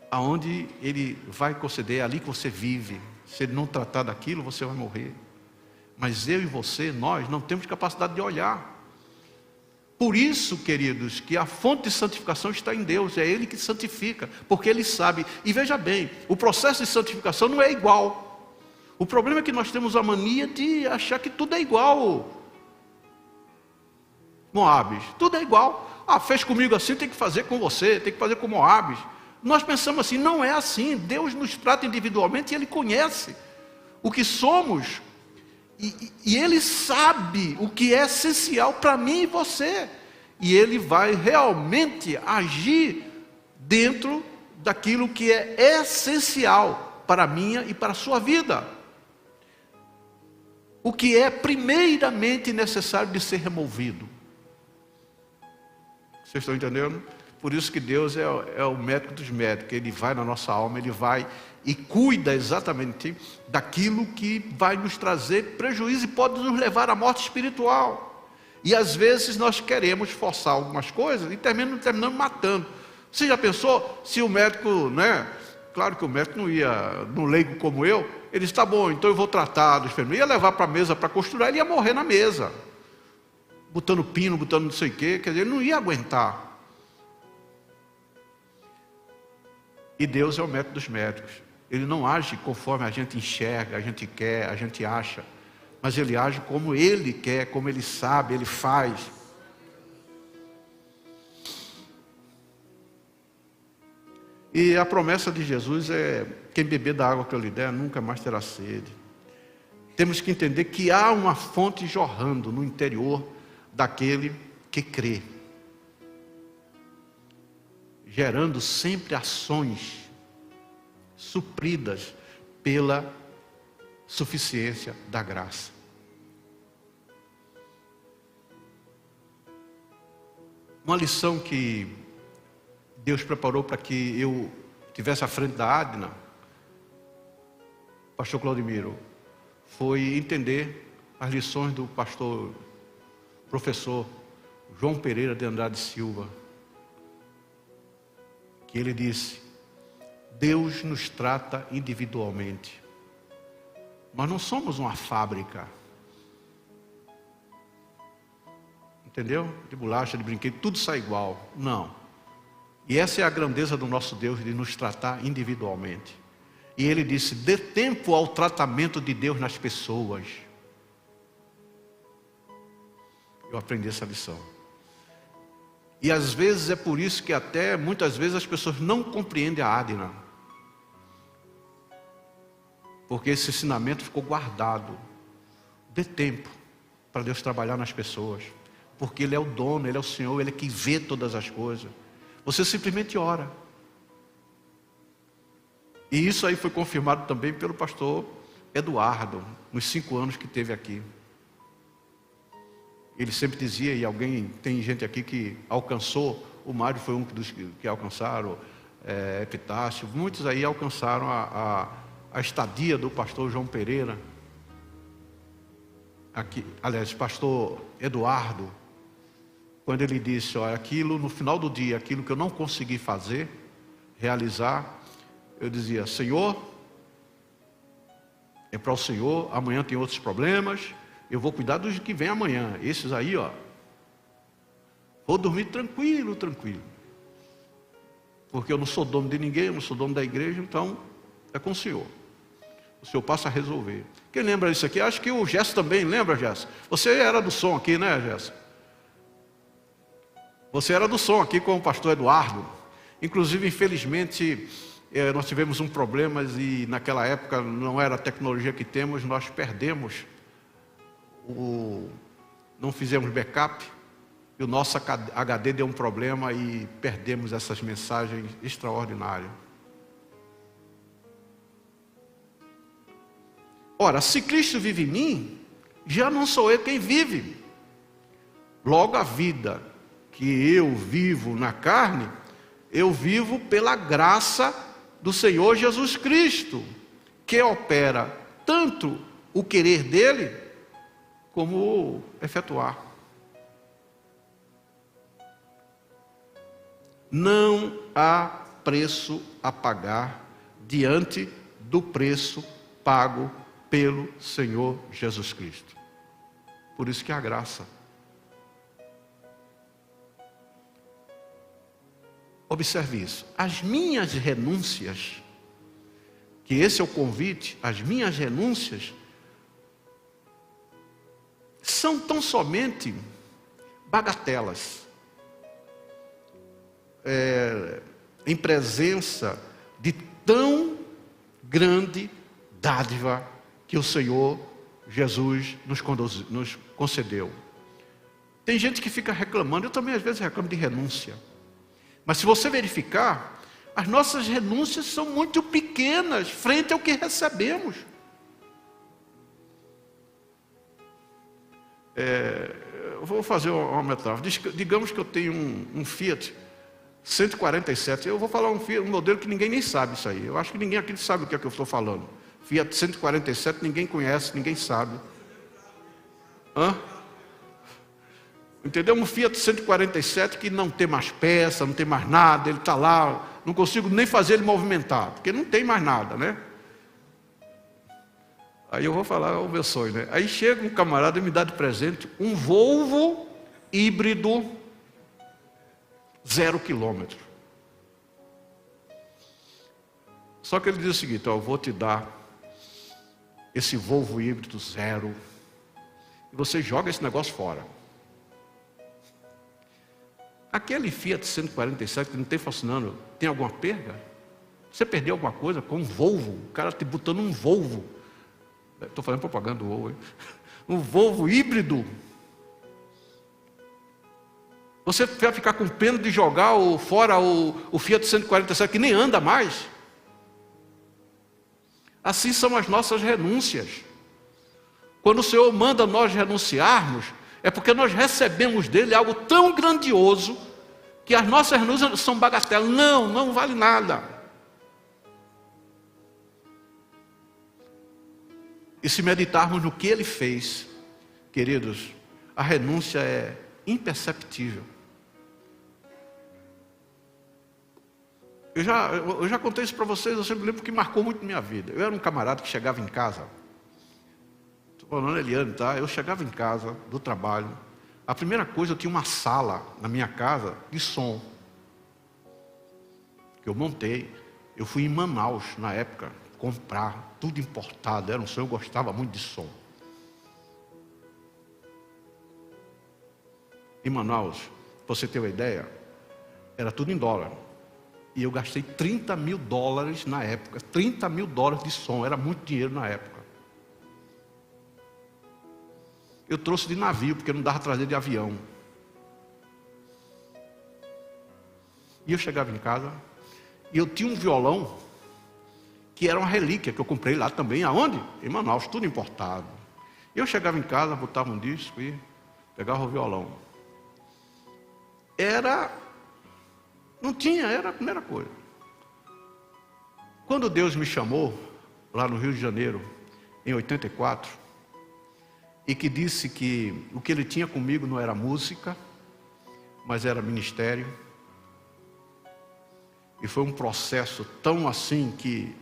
Aonde Ele vai conceder, é ali que você vive. Se Ele não tratar daquilo, você vai morrer. Mas eu e você, nós não temos capacidade de olhar. Por isso, queridos, que a fonte de santificação está em Deus. É Ele que santifica, porque Ele sabe. E veja bem, o processo de santificação não é igual. O problema é que nós temos a mania de achar que tudo é igual. Moabes, tudo é igual. Fez comigo assim, tem que fazer com você, tem que fazer com Moabes. Nós pensamos assim, não é assim. Deus nos trata individualmente e Ele conhece o que somos. E Ele sabe o que é essencial para mim e você. E Ele vai realmente agir dentro daquilo que é essencial para a minha e para a sua vida. O que é primeiramente necessário de ser removido. Vocês estão entendendo? Por isso que Deus é o médico dos médicos. Ele vai na nossa alma, Ele vai e cuida exatamente daquilo que vai nos trazer prejuízo e pode nos levar à morte espiritual. E às vezes nós queremos forçar algumas coisas e terminamos matando. Você já pensou se o médico, né? Claro que o médico não ia, no leigo como eu, ele disse, tá bom, então eu vou tratar do enfermeiro, ia levar para a mesa para costurar, ele ia morrer na mesa. Botando pino, botando não sei o quê, quer dizer, ele não ia aguentar. E Deus é o médico dos médicos. Ele não age conforme a gente enxerga, a gente quer, a gente acha. Mas Ele age como Ele quer, como Ele sabe, Ele faz. E a promessa de Jesus é, quem beber da água que eu lhe der, nunca mais terá sede. Temos que entender que há uma fonte jorrando no interior daquele que crê. Gerando sempre ações supridas pela suficiência da graça. Uma lição que Deus preparou para que eu tivesse à frente da Adna, pastor Claudemiro, foi entender as lições do professor João Pereira de Andrade Silva, que ele disse, Deus nos trata individualmente. Nós não somos uma fábrica. Entendeu? De bolacha, de brinquedo, tudo sai igual. Não. E essa é a grandeza do nosso Deus, de nos tratar individualmente. E Ele disse, dê tempo ao tratamento de Deus nas pessoas. Eu aprendi essa lição. E às vezes é por isso que até, muitas vezes as pessoas não compreendem a Adna. Porque esse ensinamento ficou guardado. Dê tempo para Deus trabalhar nas pessoas. Porque Ele é o dono, Ele é o Senhor, Ele é que vê todas as coisas. Você simplesmente ora. E isso aí foi confirmado também pelo pastor Eduardo, nos 5 anos que teve aqui. Ele sempre dizia, e tem gente aqui que alcançou, o Mário foi um dos que alcançaram, Epitácio, muitos aí alcançaram a estadia do pastor João Pereira, aqui, aliás, pastor Eduardo, quando ele disse, olha, aquilo no final do dia, aquilo que eu não consegui realizar, eu dizia, Senhor, é para o Senhor, amanhã tem outros problemas, eu vou cuidar dos que vem amanhã, esses aí, vou dormir tranquilo, porque eu não sou dono de ninguém, eu não sou dono da igreja, então é com o Senhor. o Senhor passa a resolver. Quem lembra disso aqui? Acho que o Gerson também lembra, Gerson. Você era do som aqui, né, Gerson? Você era do som aqui com o pastor Eduardo. Inclusive, infelizmente, nós tivemos um problema e naquela época não era a tecnologia que temos, nós perdemos, não fizemos backup e o nosso HD deu um problema e perdemos essas mensagens extraordinárias. Ora, se Cristo vive em mim, já não sou eu quem vive. Logo a vida que eu vivo na carne, eu vivo pela graça do Senhor Jesus Cristo, que opera tanto o querer dele, como o efetuar. Não há preço a pagar diante do preço pago pelo Senhor Jesus Cristo. Por isso que há graça. Observe isso. As minhas renúncias, que esse é o convite, as minhas renúncias são tão somente bagatelas, em presença de tão grande dádiva que o Senhor Jesus nos concedeu. Tem gente que fica reclamando, eu também às vezes reclamo de renúncia. Mas se você verificar, as nossas renúncias são muito pequenas frente ao que recebemos. Eu vou fazer uma metáfora. Digamos que eu tenho um Fiat 147. Eu vou falar um modelo que ninguém nem sabe isso aí. Eu acho que ninguém aqui sabe o que é que eu estou falando. Fiat 147 ninguém conhece, ninguém sabe. Entendeu? Um Fiat 147 que não tem mais peça, não tem mais nada, ele está lá, não consigo nem fazer ele movimentar, porque não tem mais nada, né? Aí eu vou falar o meu sonho, né? Aí chega um camarada e me dá de presente um Volvo híbrido 0 quilômetro. Só que ele diz o seguinte: eu vou te dar esse Volvo híbrido 0 e você joga esse negócio fora. Aquele Fiat 147 que não tem funcionando, tem alguma perda? Você perdeu alguma coisa com um Volvo? O cara te botando um Volvo. Estou fazendo propaganda do Volvo, hein? Um Volvo híbrido. Você vai ficar com pena de jogar fora o Fiat 147 que nem anda mais? Assim são as nossas renúncias. Quando o Senhor manda nós renunciarmos, é porque nós recebemos dele algo tão grandioso que as nossas renúncias são bagatelas. Não vale nada. E se meditarmos no que ele fez, queridos, a renúncia é imperceptível. Eu já contei isso para vocês, eu sempre lembro que marcou muito minha vida. Eu era um camarada que chegava em casa, estou falando Eliane, tá? Eu chegava em casa do trabalho, a primeira coisa, eu tinha uma sala na minha casa de som, que eu montei. Eu fui em Manaus, na época, comprar tudo importado, era um som, eu gostava muito de som. Em Manaus, para você ter uma ideia, era tudo em dólar. E eu gastei $30 mil na época, $30 mil de som, era muito dinheiro na época. Eu trouxe de navio, porque não dava trazer de avião. E eu chegava em casa, e eu tinha um violão, que era uma relíquia, que eu comprei lá também. Aonde? Em Manaus, tudo importado. E eu chegava em casa, botava um disco e pegava o violão. Não tinha, era a primeira coisa. Quando Deus me chamou, lá no Rio de Janeiro, em 84, e que disse que o que ele tinha comigo não era música, mas era ministério. E foi um processo tão assim que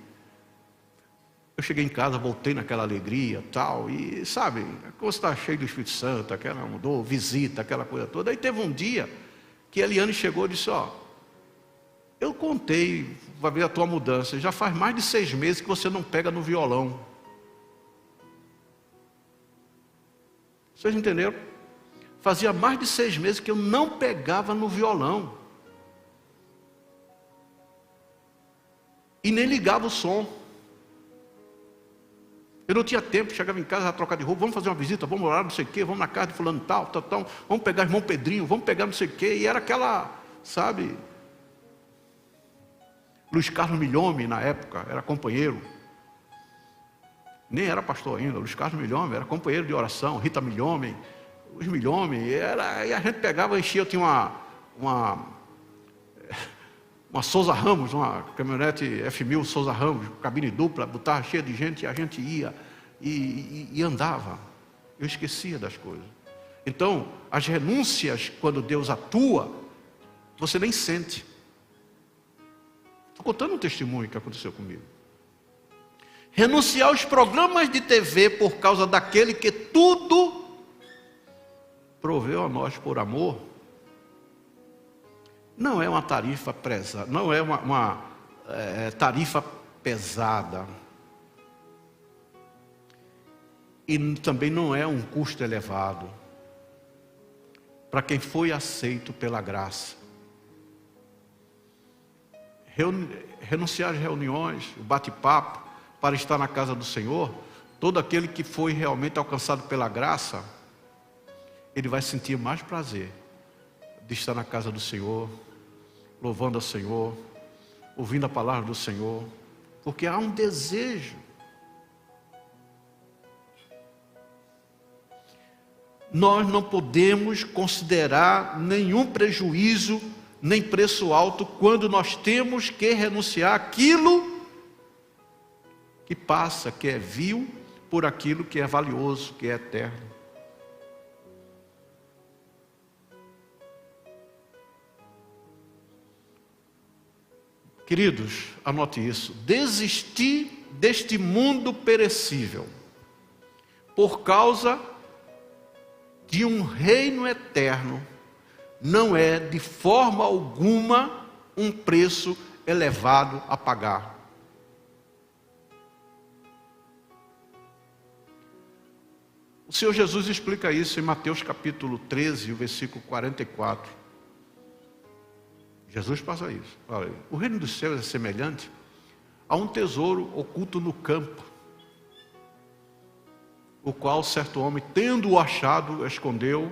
eu cheguei em casa, voltei naquela alegria tal, e sabe, quando você está cheio do Espírito Santo, aquela mudou, visita, aquela coisa toda. Aí teve um dia que a Eliane chegou e disse: eu contei, vai ver a tua mudança, já faz mais de 6 meses que você não pega no violão. Vocês entenderam? Fazia mais de 6 meses que eu não pegava no violão. E nem ligava o som. Eu não tinha tempo, chegava em casa, ia trocar de roupa, vamos fazer uma visita, vamos orar, não sei o quê, vamos na casa de fulano tal, vamos pegar irmão Pedrinho, vamos pegar não sei o quê. E era aquela, sabe... Luiz Carlos Milhome, na época, era companheiro. Nem era pastor ainda, Luiz Carlos Milhome, era companheiro de oração, Rita Milhome, os Milhome, e a gente pegava, enchia, eu tinha uma Souza Ramos, uma caminhonete F1000 Souza Ramos, cabine dupla, botava cheia de gente, e a gente ia e andava. Eu esquecia das coisas. Então, as renúncias, quando Deus atua, você nem sente. Estou contando um testemunho que aconteceu comigo. Renunciar aos programas de TV por causa daquele que tudo proveu a nós por amor, não é uma tarifa pesada, não é uma tarifa pesada. E também não é um custo elevado para quem foi aceito pela graça. Renunciar às reuniões, o bate-papo, para estar na casa do Senhor, todo aquele que foi realmente alcançado pela graça, ele vai sentir mais prazer de estar na casa do Senhor, louvando ao Senhor, ouvindo a palavra do Senhor, porque há um desejo. Nós não podemos considerar nenhum prejuízo, nem preço alto, quando nós temos que renunciar àquilo que passa, que é vil, por aquilo que é valioso, que é eterno. Queridos, anote isso. Desistir deste mundo perecível por causa de um reino eterno não é de forma alguma um preço elevado a pagar. O Senhor Jesus explica isso em Mateus capítulo 13, o versículo 44. Jesus passa isso. Olha, o reino dos céus é semelhante a um tesouro oculto no campo, o qual certo homem, tendo-o achado, escondeu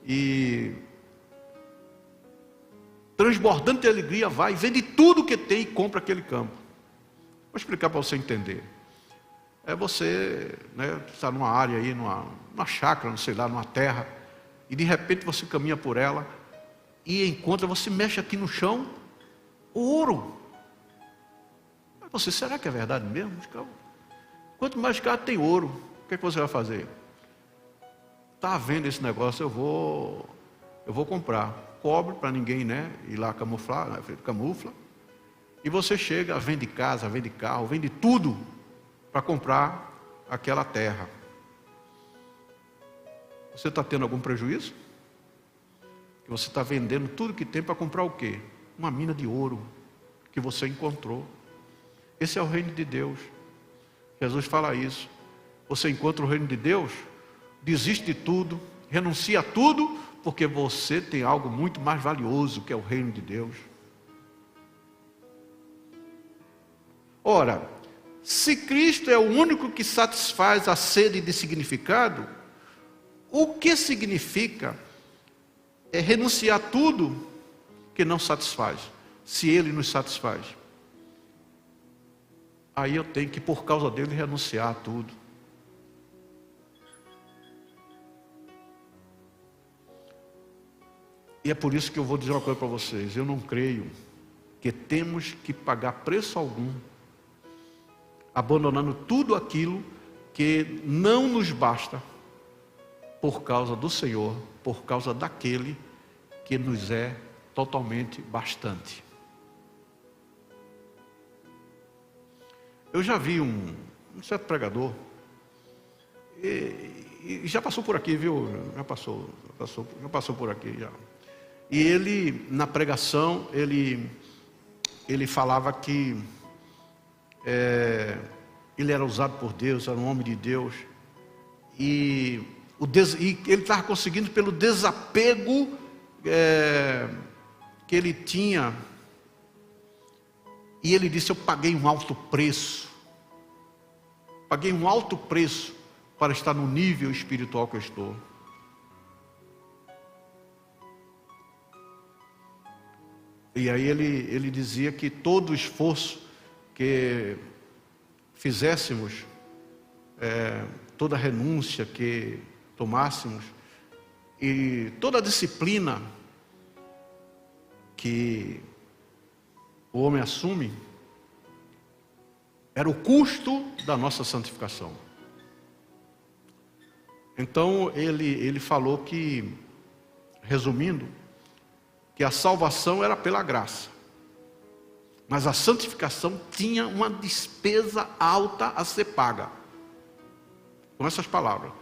e, transbordando de alegria, vai e vende tudo que tem e compra aquele campo. Vou explicar para você entender. É você, está numa área aí, numa chácara, não sei lá, numa terra, e de repente você caminha por ela e encontra, você mexe aqui no chão, ouro. Mas você, será que é verdade mesmo? Quanto mais caro tem ouro, o que você vai fazer? Está vendo esse negócio, eu vou comprar. Cobre para ninguém ir lá camuflar, camufla. E você chega, vende casa, vende carro, vende tudo para comprar aquela terra. Você está tendo algum prejuízo? Que você está vendendo tudo que tem para comprar o quê? Uma mina de ouro que você encontrou. Esse é o reino de Deus. Jesus fala isso. Você encontra o reino de Deus, desiste de tudo, renuncia a tudo, porque você tem algo muito mais valioso, que é o reino de Deus. Ora, se Cristo é o único que satisfaz a sede de significado, o que significa é renunciar a tudo que não satisfaz, se Ele nos satisfaz. Aí eu tenho que, por causa dele, renunciar a tudo. E é por isso que eu vou dizer uma coisa para vocês. Eu não creio que temos que pagar preço algum, abandonando tudo aquilo que não nos basta, por causa do Senhor, por causa daquele que nos é totalmente bastante. Eu já vi um certo pregador, e já passou por aqui, viu? Já passou por aqui já. E ele, na pregação, ele falava que ele era usado por Deus, era um homem de Deus, e E ele estava conseguindo pelo desapego que ele tinha. E ele disse: eu paguei um alto preço. Paguei um alto preço para estar no nível espiritual que eu estou. E aí ele dizia que todo o esforço que fizéssemos, toda a renúncia que tomássemos, e toda a disciplina que o homem assume, era o custo da nossa santificação. Então ele falou que, resumindo, que a salvação era pela graça, mas a santificação tinha uma despesa alta a ser paga. Com essas palavras: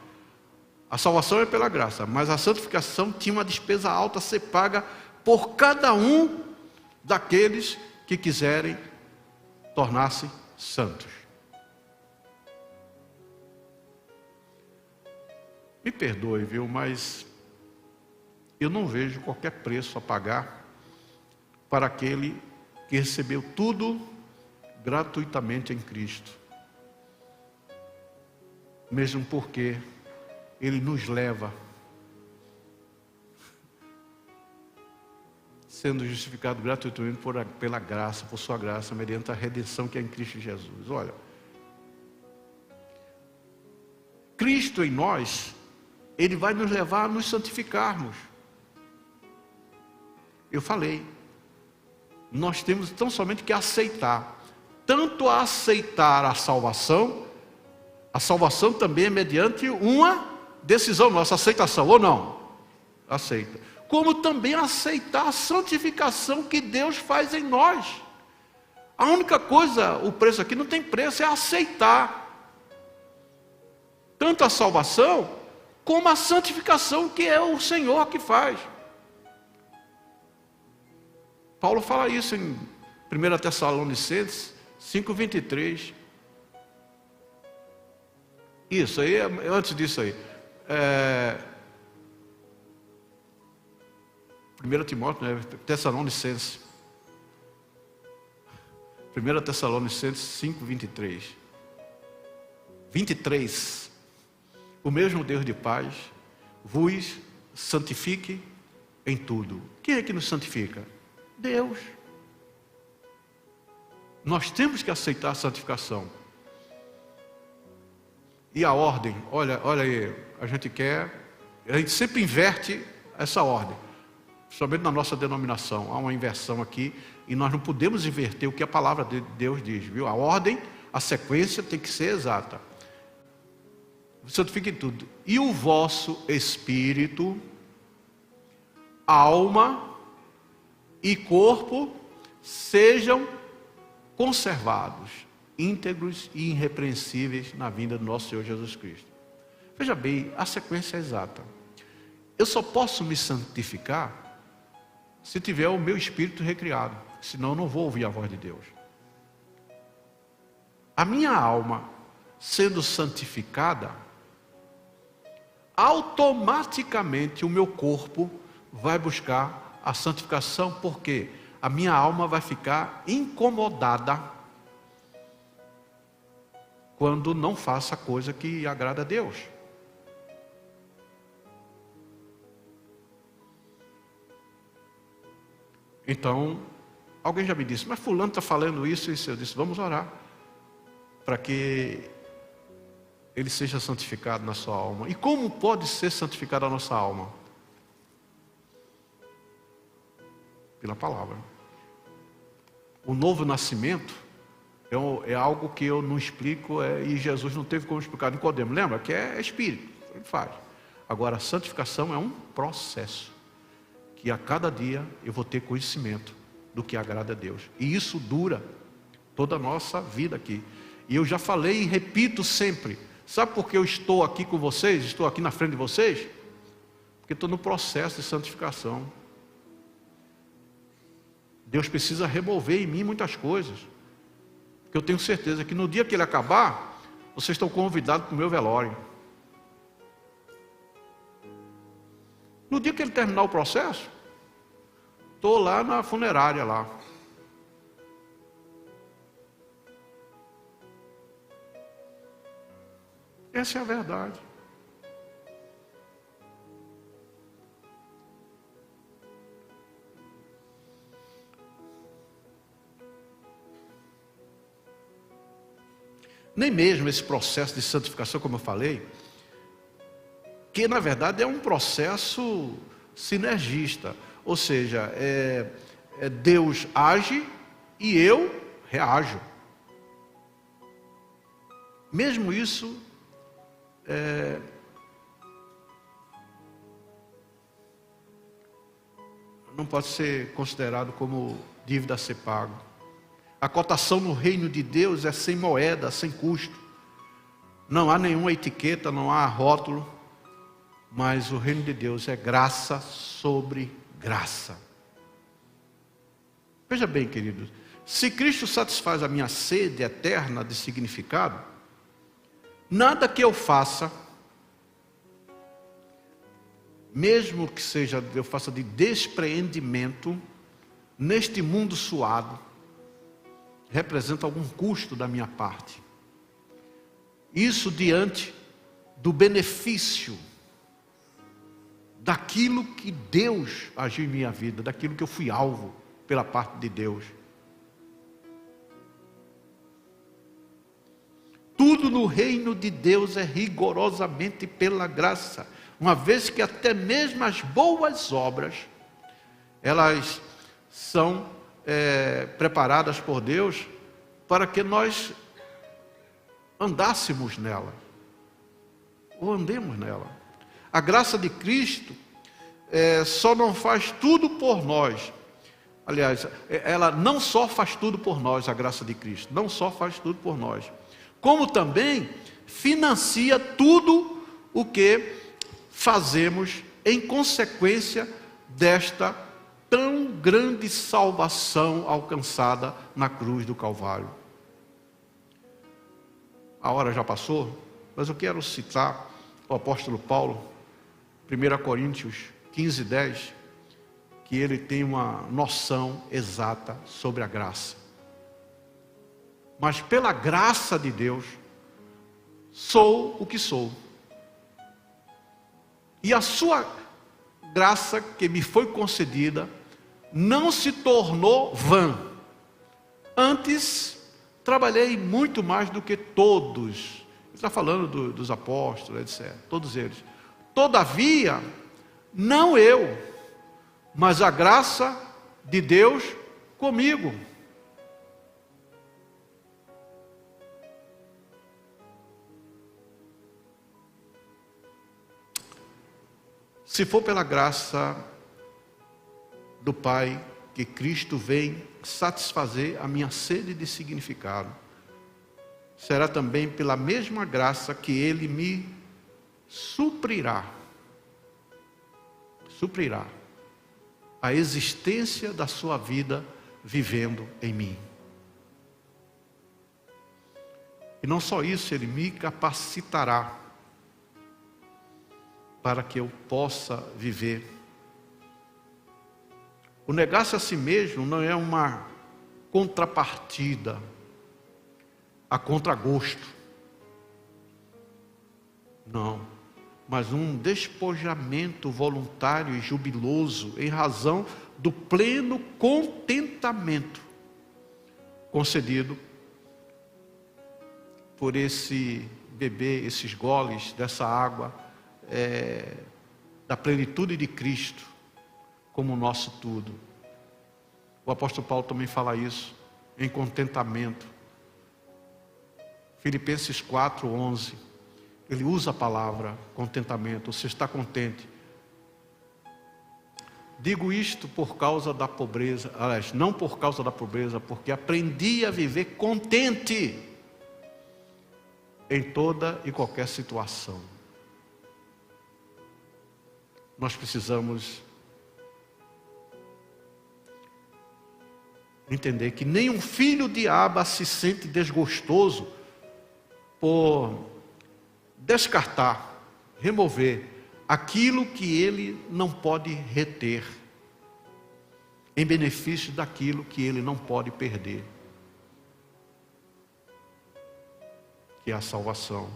a salvação é pela graça, mas a santificação tinha uma despesa alta a ser paga por cada um daqueles que quiserem tornar-se santos. Me perdoe, viu, mas eu não vejo qualquer preço a pagar para aquele que recebeu tudo gratuitamente em Cristo. Mesmo porque Ele nos leva, sendo justificado gratuitamente pela graça, por sua graça, mediante a redenção que é em Cristo Jesus. Olha, Cristo em nós, Ele vai nos levar a nos santificarmos. Eu falei, nós temos tão somente que aceitar, tanto a aceitar a salvação também é mediante uma decisão nossa, aceitação, ou não? Aceita. Como também aceitar a santificação que Deus faz em nós. A única coisa, o preço aqui não tem preço, é aceitar. Tanto a salvação, como a santificação que é o Senhor que faz. Paulo fala isso em 1 Tessalonicenses 5:23. Isso aí, antes disso aí. 1 Timóteo, né? Tessalonicenses. 1 Tessalonicenses 5:23. 23. O mesmo Deus de paz vos santifique em tudo. Quem é que nos santifica? Deus. Nós temos que aceitar a santificação. E a ordem, olha aí, a gente sempre inverte essa ordem. Somente na nossa denominação há uma inversão aqui, e nós não podemos inverter o que a palavra de Deus diz, viu? A ordem, a sequência tem que ser exata. Santifique em tudo. E o vosso espírito, alma e corpo sejam conservados, íntegros e irrepreensíveis na vinda do nosso Senhor Jesus Cristo. Veja bem, a sequência é exata. Eu só posso me santificar se tiver o meu espírito recriado, senão eu não vou ouvir a voz de Deus. A minha alma sendo santificada, automaticamente o meu corpo vai buscar a santificação, porque a minha alma vai ficar incomodada quando não faça a coisa que agrada a Deus. Então, alguém já me disse, mas fulano está falando isso e isso. Eu disse, vamos orar para que ele seja santificado na sua alma. E como pode ser santificada a nossa alma? Pela palavra. O novo nascimento é algo que eu não explico, e Jesus não teve como explicar. Nicodemo, lembra? Que é espírito, ele faz. Agora, a santificação é um processo, que a cada dia eu vou ter conhecimento do que agrada a Deus. E isso dura toda a nossa vida aqui. E eu já falei e repito sempre. Sabe por que eu estou aqui com vocês? Estou aqui na frente de vocês? Porque estou no processo de santificação. Deus precisa remover em mim muitas coisas. Porque eu tenho certeza que no dia que Ele acabar, vocês estão convidados para o meu velório. No dia que ele terminar o processo, estou lá na funerária lá. Essa é a verdade. Nem mesmo esse processo de santificação, como eu falei, que na verdade é um processo sinergista, ou seja, Deus age e eu reajo. Mesmo isso não pode ser considerado como dívida a ser pago. A cotação no reino de Deus é sem moeda, sem custo. Não há nenhuma etiqueta, não há rótulo. Mas o reino de Deus é graça sobre graça. Veja bem, queridos. Se Cristo satisfaz a minha sede eterna de significado, nada que eu faça, mesmo que seja eu faça de despreendimento, neste mundo suado, representa algum custo da minha parte. Isso diante do benefício daquilo que Deus agiu em minha vida, daquilo que eu fui alvo pela parte de Deus. Tudo no reino de Deus é rigorosamente pela graça, uma vez que até mesmo as boas obras, elas são preparadas por Deus para que nós andássemos nela, ou andemos nela. A graça de Cristo só não faz tudo por nós. Aliás, ela não só faz tudo por nós, a graça de Cristo, não só faz tudo por nós, como também financia tudo o que fazemos em consequência desta tão grande salvação alcançada na cruz do Calvário. A hora já passou, mas eu quero citar o apóstolo Paulo, 1 Coríntios 15, 10, que ele tem uma noção exata sobre a graça. Mas pela graça de Deus, sou o que sou. E a sua graça que me foi concedida não se tornou vã. Antes, trabalhei muito mais do que todos. Ele está falando dos apóstolos, etc. Todos eles. Todavia, não eu, mas a graça de Deus comigo. Se for pela graça do Pai que Cristo vem satisfazer a minha sede de significado, será também pela mesma graça que Ele me suprirá a existência da sua vida vivendo em mim. E não só isso, Ele me capacitará para que eu possa viver. O negar-se a si mesmo não é uma contrapartida a contragosto. Não, mas um despojamento voluntário e jubiloso em razão do pleno contentamento concedido por esse beber, esses goles dessa água da plenitude de Cristo como o nosso tudo. O apóstolo Paulo também fala isso, em contentamento. Filipenses 4:11, ele usa a palavra contentamento. Você está contente? Digo isto por causa da pobreza, aliás, não por causa da pobreza, porque aprendi a viver contente em toda e qualquer situação. Nós precisamos entender que nenhum filho de Aba se sente desgostoso por descartar, remover aquilo que ele não pode reter, em benefício daquilo que ele não pode perder, que é a salvação.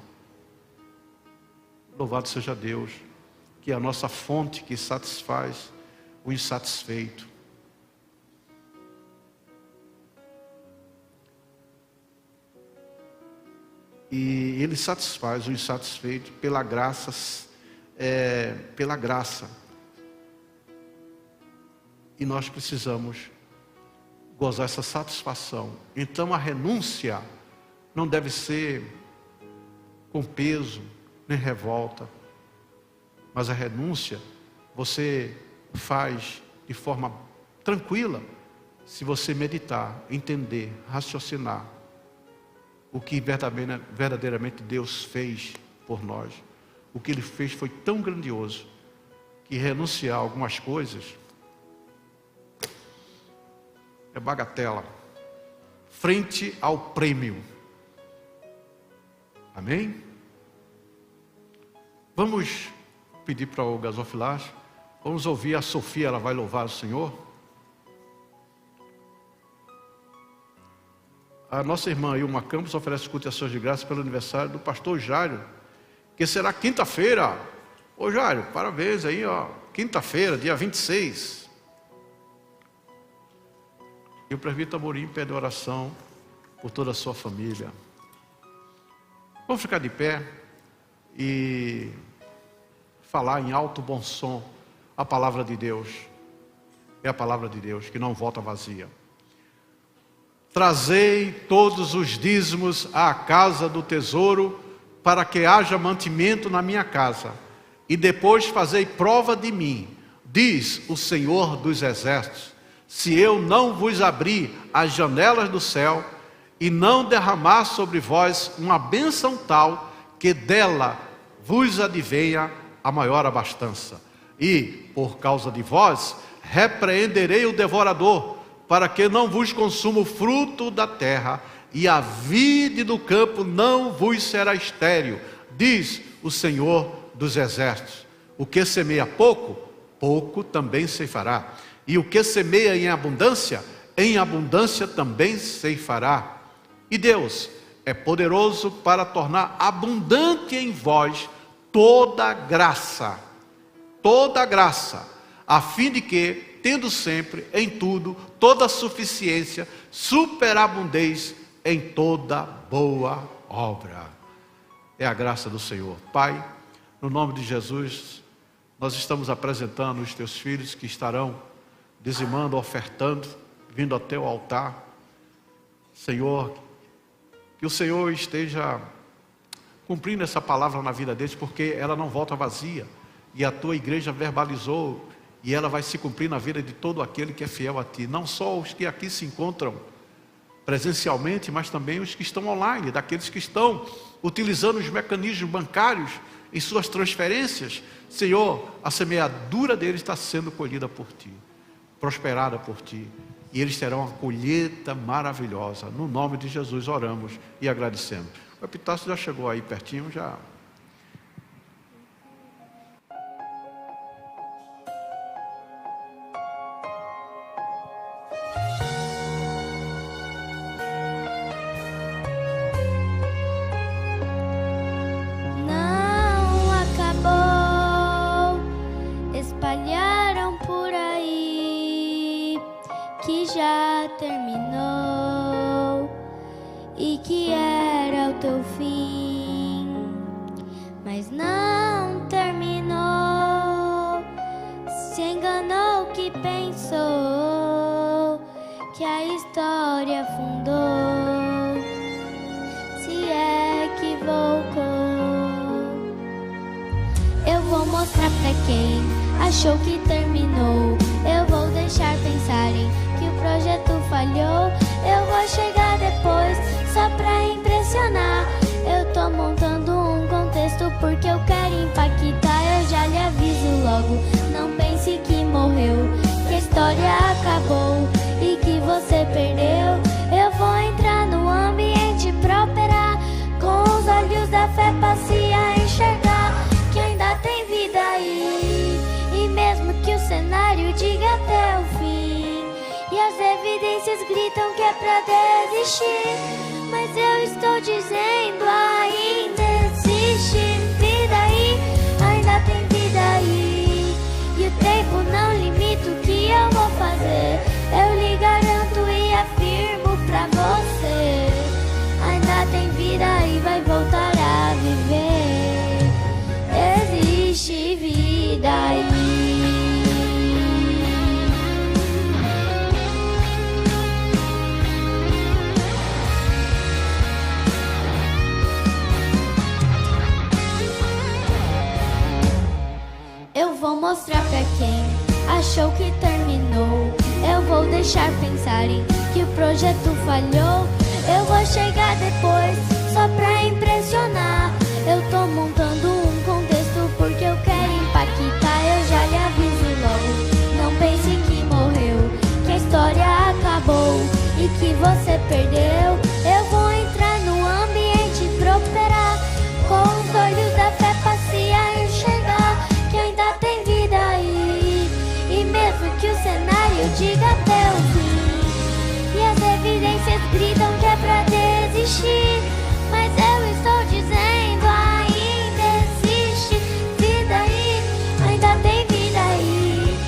Louvado seja Deus, que é a nossa fonte que satisfaz o insatisfeito. E Ele satisfaz o insatisfeito pela graça, E nós precisamos gozar essa satisfação. Então a renúncia não deve ser com peso, nem revolta. Mas a renúncia você faz de forma tranquila, se você meditar, entender, raciocinar o que verdadeiramente Deus fez por nós. O que Ele fez foi tão grandioso que renunciar a algumas coisas é bagatela frente ao prêmio. Amém? Vamos pedir para o gasofilacho. Vamos ouvir a Sofia, ela vai louvar o Senhor. A nossa irmã Ilma Campos oferece culto e ações de graça pelo aniversário do pastor Jário, que será quinta-feira. Ô Jário, parabéns aí, ó. Quinta-feira, dia 26. E o presbítero Amorim pede oração por toda a sua família. Vamos ficar de pé e falar em alto bom som a palavra de Deus. É a palavra de Deus que não volta vazia. Trazei todos os dízimos à casa do tesouro, para que haja mantimento na minha casa, e depois fazei prova de mim, diz o Senhor dos Exércitos, se eu não vos abrir as janelas do céu, e não derramar sobre vós uma bênção tal, que dela vos advenha a maior abastança. E, por causa de vós, repreenderei o devorador, para que não vos consuma o fruto da terra, e a vide do campo não vos será estéril, diz o Senhor dos Exércitos. O que semeia pouco, pouco também ceifará, e o que semeia em abundância também ceifará. E Deus é poderoso para tornar abundante em vós toda graça, a fim de que, tendo sempre, em tudo, toda suficiência, superabundez em toda boa obra. É a graça do Senhor. Pai, no nome de Jesus, nós estamos apresentando os teus filhos que estarão dizimando, ofertando, vindo até o altar. Senhor, que o Senhor esteja cumprindo essa palavra na vida deles, porque ela não volta vazia, e a tua igreja verbalizou, e ela vai se cumprir na vida de todo aquele que é fiel a ti, não só os que aqui se encontram presencialmente, mas também os que estão online, daqueles que estão utilizando os mecanismos bancários em suas transferências. Senhor, a semeadura deles está sendo colhida por ti, prosperada por ti, e eles terão uma colheita maravilhosa. No nome de Jesus oramos e agradecemos. O epitáfio já chegou aí pertinho, já. Achou que terminou, eu vou deixar pensarem que o projeto falhou. Eu vou chegar depois, só pra impressionar. Eu tô montando um contexto porque eu quero impactar. Eu já lhe aviso logo, não pense que morreu, que a história acabou e que você perdeu. Eu vou entrar no ambiente pra operar, com os olhos da fé passe a enxergar que ainda tem vida aí. evidências gritam que é pra desistir, mas eu estou dizendo ainda existe vida aí, ainda tem vida aí. E o tempo não limita o que eu vou fazer, eu lhe garanto e afirmo pra você. Ainda tem vida e vai voltar a viver. Existe vida aí. Eu vou mostrar pra quem achou que terminou. Eu vou deixar pensarem que o projeto falhou. Eu vou chegar depois só pra impressionar. Eu tô montando um contexto porque eu quero impactar. Eu já lhe aviso logo, não pense que morreu, que a história acabou e que você perdeu. Eu vou entrar no ambiente pra operar, com os olhos da fé passe a enxergar que ainda tem vida aí. E mesmo que o cenário diga até o fim, e as evidências gritam que é pra desistir, mas eu estou dizendo ainda existe vida aí, ainda tem vida aí.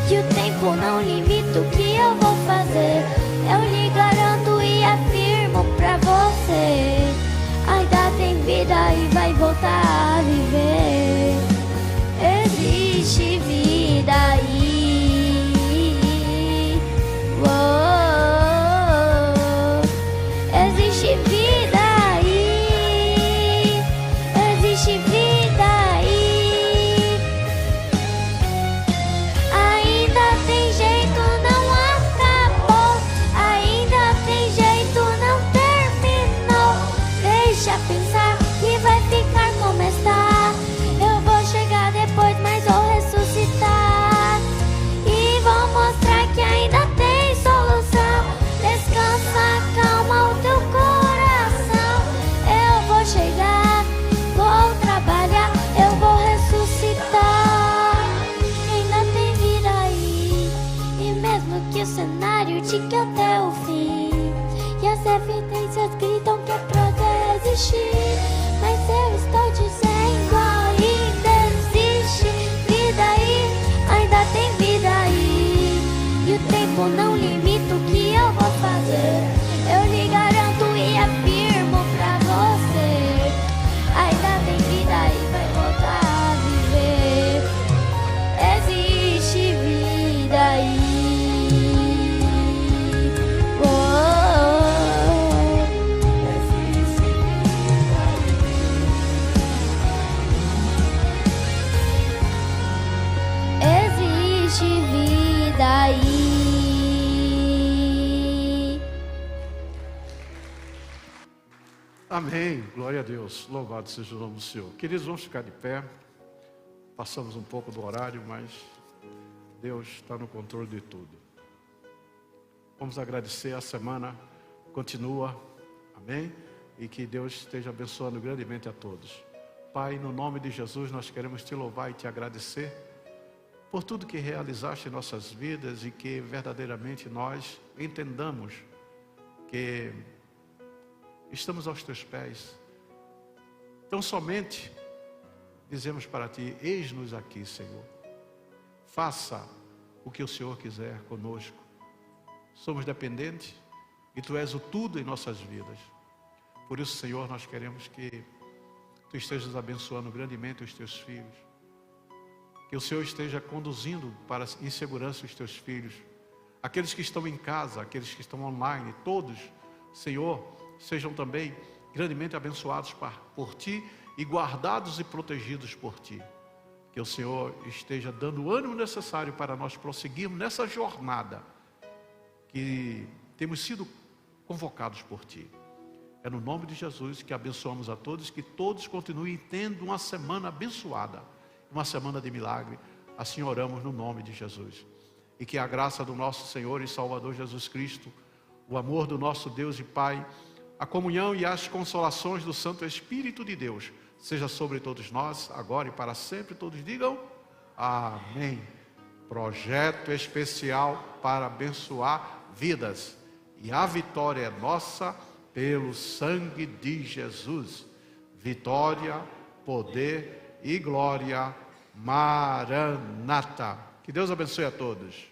Que o tempo não limita o que eu vou fazer, eu lhe garanto e afirmo pra você. Ainda tem vida e vai voltar a viver. Existe vida aí. Existe vida aí, existe vida aí. Ainda tem jeito, não acabou. Ainda tem jeito, não terminou. Deixa pensar que vai ficar como está. Eu vou chegar depois, mas vou ressuscitar. E vou mostrar que ainda tem solução. Descansa, calma o teu coração. Eu vou chegar, vou trabalhar, eu vou ressuscitar. Ainda tem vida aí, e mesmo que o cenário diga até o fim, e as evidências gritam que é pra desistir, mas eu estou dizendo ainda existe vida aí, ainda tem vida aí. E o tempo não limita o que eu vou fazer, eu lhe garanto e afirmo pra você. Ainda tem vida e vai voltar a viver. Existe vida aí. Existe vida aí. Existe vida aí. Amém, glória a Deus, louvado seja o nome do Senhor. Queridos, vamos ficar de pé. Passamos um pouco do horário, mas Deus está no controle de tudo. Vamos agradecer, a semana continua, amém? E que Deus esteja abençoando grandemente a todos. Pai, no nome de Jesus, nós queremos te louvar e te agradecer por tudo que realizaste em nossas vidas e que verdadeiramente nós entendamos que estamos aos teus pés. Então somente dizemos para ti, eis-nos aqui, Senhor. Faça o que o Senhor quiser conosco. Somos dependentes e tu és o tudo em nossas vidas. Por isso, Senhor, nós queremos que tu estejas abençoando grandemente os teus filhos. Que o Senhor esteja conduzindo para em segurança os teus filhos. Aqueles que estão em casa, aqueles que estão online, todos, Senhor, sejam também grandemente abençoados por ti e guardados e protegidos por ti. Que o Senhor esteja dando o ânimo necessário para nós prosseguirmos nessa jornada que temos sido convocados por ti. É no nome de Jesus que abençoamos a todos, que todos continuem tendo uma semana abençoada, uma semana de milagre. Assim oramos no nome de Jesus. E que a graça do nosso Senhor e Salvador Jesus Cristo, o amor do nosso Deus e Pai, a comunhão e as consolações do Santo Espírito de Deus seja sobre todos nós, agora e para sempre. Todos digam amém. Projeto especial para abençoar vidas. e a vitória é nossa pelo sangue de Jesus. Vitória, poder e glória. Maranata. Que Deus abençoe a todos.